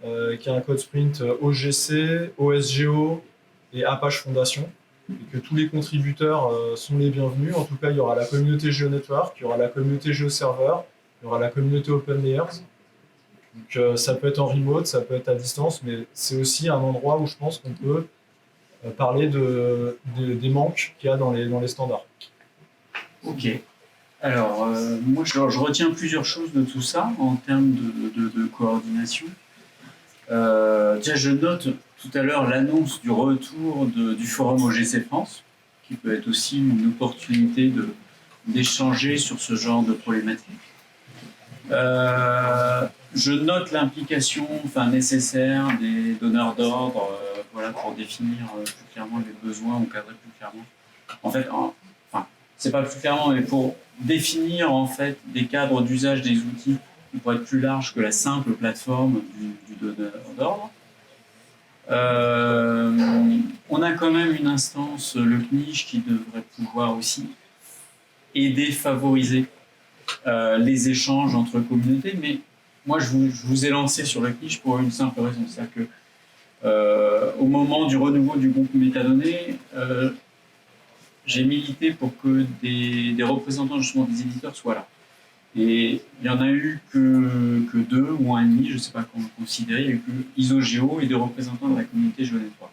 qui a un code sprint OGC, OSGeo et Apache Foundation, et que tous les contributeurs sont les bienvenus. En tout cas, il y aura la communauté GeoNetwork, il y aura la communauté GeoServer, il y aura la communauté OpenLayers. Donc ça peut être en remote, ça peut être à distance, mais c'est aussi un endroit où je pense qu'on peut parler des manques qu'il y a dans les standards. Ok. Alors, moi, je retiens plusieurs choses de tout ça en termes de coordination. Déjà, je note tout à l'heure l'annonce du retour du forum OGC France, qui peut être aussi une opportunité d'échanger sur ce genre de problématiques. Je note l'implication nécessaire des donneurs d'ordre pour définir plus clairement les besoins ou cadrer plus clairement. En fait, c'est pas plus clairement, mais pour définir en fait des cadres d'usage des outils qui pourraient être plus larges que la simple plateforme du donneur d'ordre. On a quand même une instance, le CNIJ, qui devrait pouvoir aussi aider, favoriser les échanges entre communautés, mais moi je vous ai lancé sur le CNIJ pour une simple raison, c'est-à-dire que au moment du renouveau du groupe métadonnées, j'ai milité pour que des représentants justement des éditeurs soient là. Et il n'y en a eu que 2 ou 1,5, je ne sais pas comment considérer, il n'y a eu que ISOGEO et des représentants de la communauté GeoNetwork.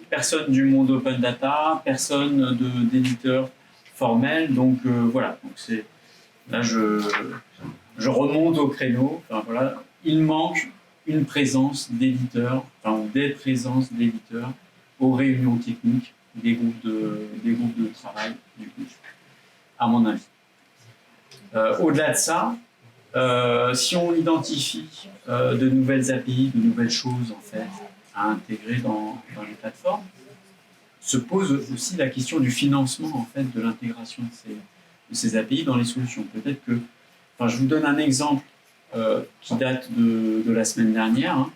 Personne du monde open data, personne d'éditeurs formels, donc voilà. Donc là je remonte au créneau, il manque une présence d'éditeurs, ou des présences d'éditeurs aux réunions techniques des groupes de travail du coup, à mon avis. Au-delà de ça, si on identifie de nouvelles API, de nouvelles choses en fait à intégrer dans les plateformes, se pose aussi la question du financement en fait de l'intégration de ces API dans les solutions. Peut-être que, je vous donne un exemple qui date de la semaine dernière.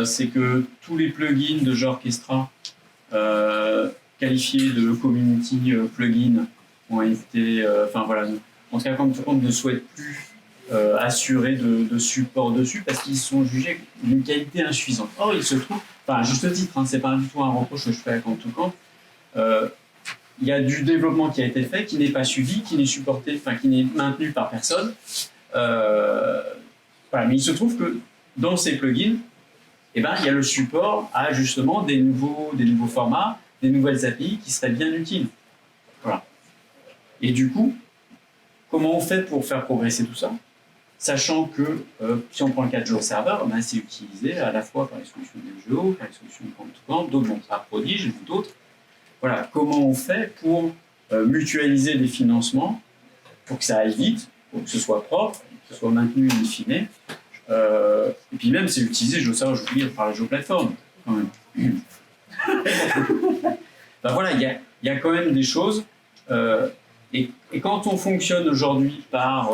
C'est que tous les plugins de GeoOrchestra qualifiés de community plugins ont été, en tout cas, comme tout le monde ne souhaite plus assurer de support dessus parce qu'ils sont jugés d'une qualité insuffisante. Or, il se trouve, à juste titre, c'est pas du tout un reproche que je fais à Quant2Quant, il y a du développement qui a été fait, qui n'est pas suivi, qui n'est supporté, qui n'est maintenu par personne. Mais il se trouve que dans ces plugins, eh ben, il y a le support à justement des nouveaux formats, des nouvelles API qui seraient bien utiles. Voilà. Et du coup, comment on fait pour faire progresser tout ça? Sachant que si on prend le cas de GeoServer, ben, c'est utilisé à la fois par les solutions NeoGeo, par les solutions de Point2Point, d'autres, bon, pas Prodige, mais d'autres. Voilà, comment on fait pour mutualiser les financements, pour que ça aille vite, pour que ce soit propre, que ce soit maintenu in fine. Et puis même, c'est utilisé, GeoServer, je veux dire, par la GeoPlatform, quand même. Ben voilà, il y a quand même des choses. Et quand on fonctionne aujourd'hui par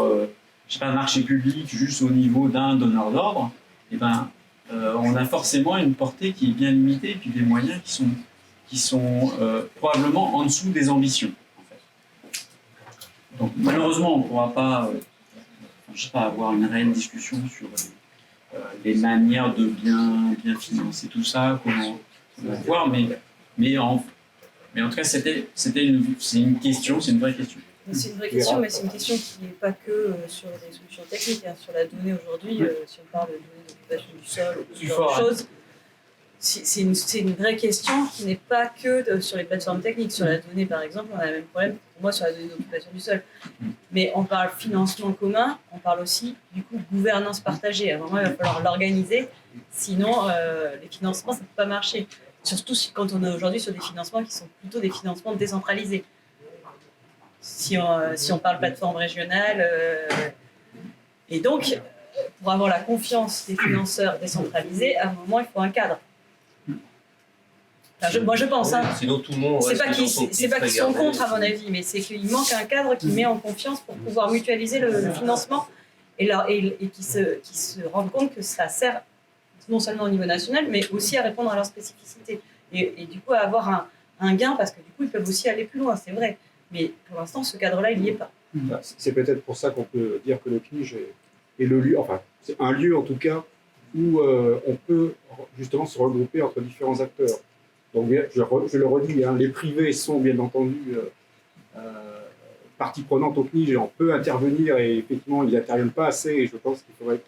je sais pas, un marché public juste au niveau d'un donneur d'ordre, eh ben, on a forcément une portée qui est bien limitée et puis des moyens qui sont probablement en dessous des ambitions. En fait. Donc malheureusement, on ne pourra pas, je sais pas, avoir une réelle discussion sur les manières de bien financer tout ça, comment voir, mais en tout cas, c'est une question, c'est une vraie question. C'est une vraie question, mais c'est une question qui n'est pas que sur les solutions techniques, hein, sur la donnée aujourd'hui, si on parle de données d'occupation du sol, ce genre de choses. C'est une vraie question qui n'est pas que sur les plateformes techniques. Sur la donnée, par exemple, on a le même problème, pour moi, sur la donnée d'occupation du sol. Mais on parle financement commun, on parle aussi, du coup, gouvernance partagée. À un moment, il va falloir l'organiser, sinon, les financements, ça ne peut pas marcher. Surtout quand on est aujourd'hui sur des financements qui sont plutôt des financements décentralisés. Si on parle plateforme régionale. Et donc, pour avoir la confiance des financeurs décentralisés, à un moment, il faut un cadre. Enfin, moi, je pense. Hein. Sinon, tout le monde. C'est pas qu'ils sont contre, à mon avis, mais c'est qu'il manque un cadre qui met en confiance pour pouvoir mutualiser le financement et qui se rendent compte que ça sert non seulement au niveau national, mais aussi à répondre à leurs spécificités. Et du coup, à avoir un gain, parce que du coup, ils peuvent aussi aller plus loin, c'est vrai. Mais pour l'instant, ce cadre-là, il n'y est pas. C'est peut-être pour ça qu'on peut dire que le CNIJ est le lieu, enfin, c'est un lieu en tout cas, où on peut justement se regrouper entre différents acteurs. Donc, je le redis, hein, les privés sont bien entendu partie prenante au CNIJ et on peut intervenir et effectivement, ils n'interviennent pas assez et je pense qu'il faudrait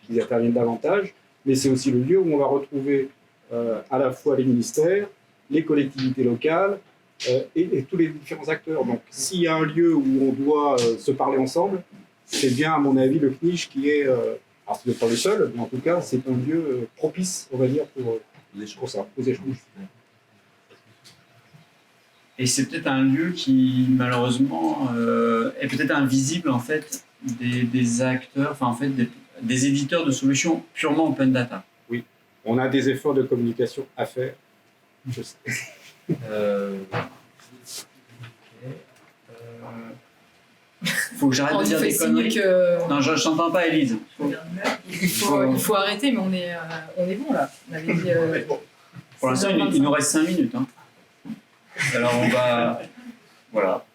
qu'ils interviennent davantage. Mais c'est aussi le lieu où on va retrouver à la fois les ministères, les collectivités locales, et tous les différents acteurs. Donc, s'il y a un lieu où on doit se parler ensemble, c'est bien, à mon avis, le CNIJ qui est, alors ce n'est pas le seul, mais en tout cas, c'est un lieu propice, on va dire, pour ça, aux échanges. Et c'est peut-être un lieu qui, malheureusement, est peut-être invisible, en fait, des acteurs, enfin, en fait, des éditeurs de solutions purement open data. Oui, on a des efforts de communication à faire, je sais. Faut que j'arrête de dire des conneries. Non, je n'entends pas, Élise. Il faut arrêter, mais on est bon là. On avait dit, pour l'instant, il nous reste 5 minutes. Hein. Alors on va. Voilà.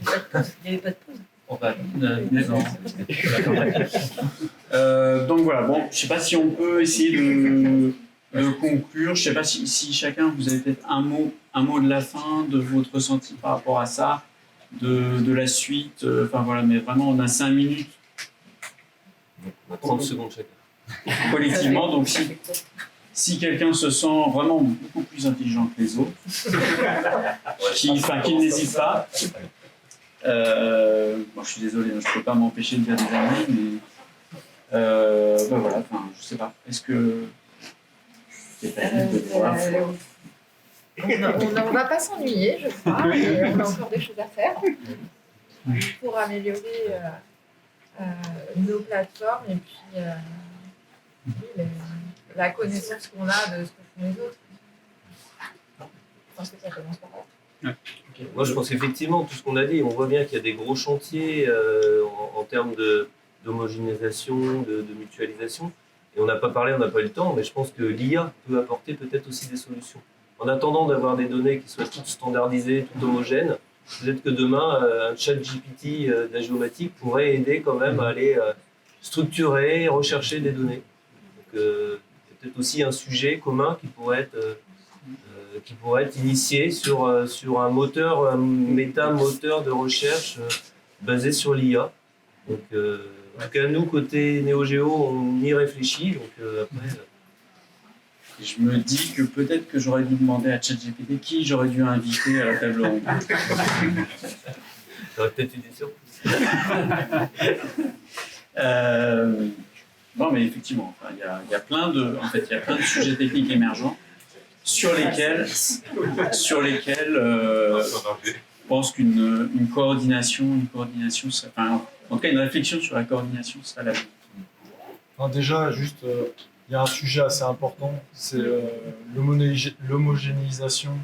Il n'y avait pas de pause. On va. Donc voilà, bon, je ne sais pas si on peut essayer de conclure. Je ne sais pas si chacun, vous avez peut-être un mot de la fin, de votre ressenti par rapport à ça, de la suite. Enfin voilà, mais vraiment, on a 5 minutes. On a 30 secondes chacun. Collectivement, donc si quelqu'un se sent vraiment beaucoup plus intelligent que les autres, qu'il n'hésite pas. Bon, je suis désolé, je ne peux pas m'empêcher de dire des années, mais ben voilà, enfin, je sais pas. Est-ce que on va pas s'ennuyer, je crois, et on a encore des choses à faire pour améliorer nos plateformes et puis la connaissance qu'on a de ce que font les autres. Je pense que ça commence par là. Okay. Moi, je pense qu'effectivement, tout ce qu'on a dit, on voit bien qu'il y a des gros chantiers en termes d'homogénéisation, de mutualisation. Et on n'a pas parlé, on n'a pas eu le temps, mais je pense que l'IA peut apporter peut-être aussi des solutions. En attendant d'avoir des données qui soient toutes standardisées, toutes homogènes, peut-être que demain, un chat GPT de la géomatique pourrait aider quand même à aller structurer, rechercher des données. Donc, c'est peut-être aussi un sujet commun qui pourrait être initié sur un moteur, un méta-moteur de recherche basé sur l'IA. Donc, en tout cas, nous, côté NeoGeo, on y réfléchit. Donc, après, Et je me dis que peut-être que j'aurais dû demander à ChatGPT qui j'aurais dû inviter à la table ronde. J'aurais peut-être eu des surprises. Non, mais effectivement, enfin, il y a plein de sujets techniques émergents sur lesquels je pense qu'une coordination, enfin, en tout cas une réflexion sur la coordination serait la bonne. Enfin, déjà, juste, il y a un sujet assez important, c'est l'homogénéisation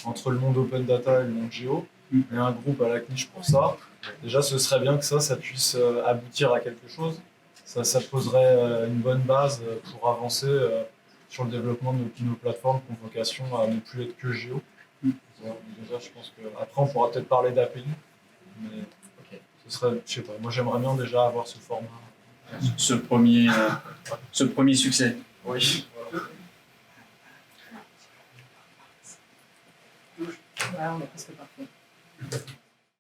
entre le monde open data et le monde géo. Il y a un groupe à la CNIL pour ça. Déjà, ce serait bien que ça puisse aboutir à quelque chose. Ça poserait une bonne base pour avancer sur le développement de nos plateformes qui ont vocation à ne plus être que géo. Déjà, je pense qu'après, on pourra peut-être parler d'API, mais ce serait, je sais pas, moi j'aimerais bien déjà avoir ce format. Ce premier succès. Oui. Voilà, on est presque parfait.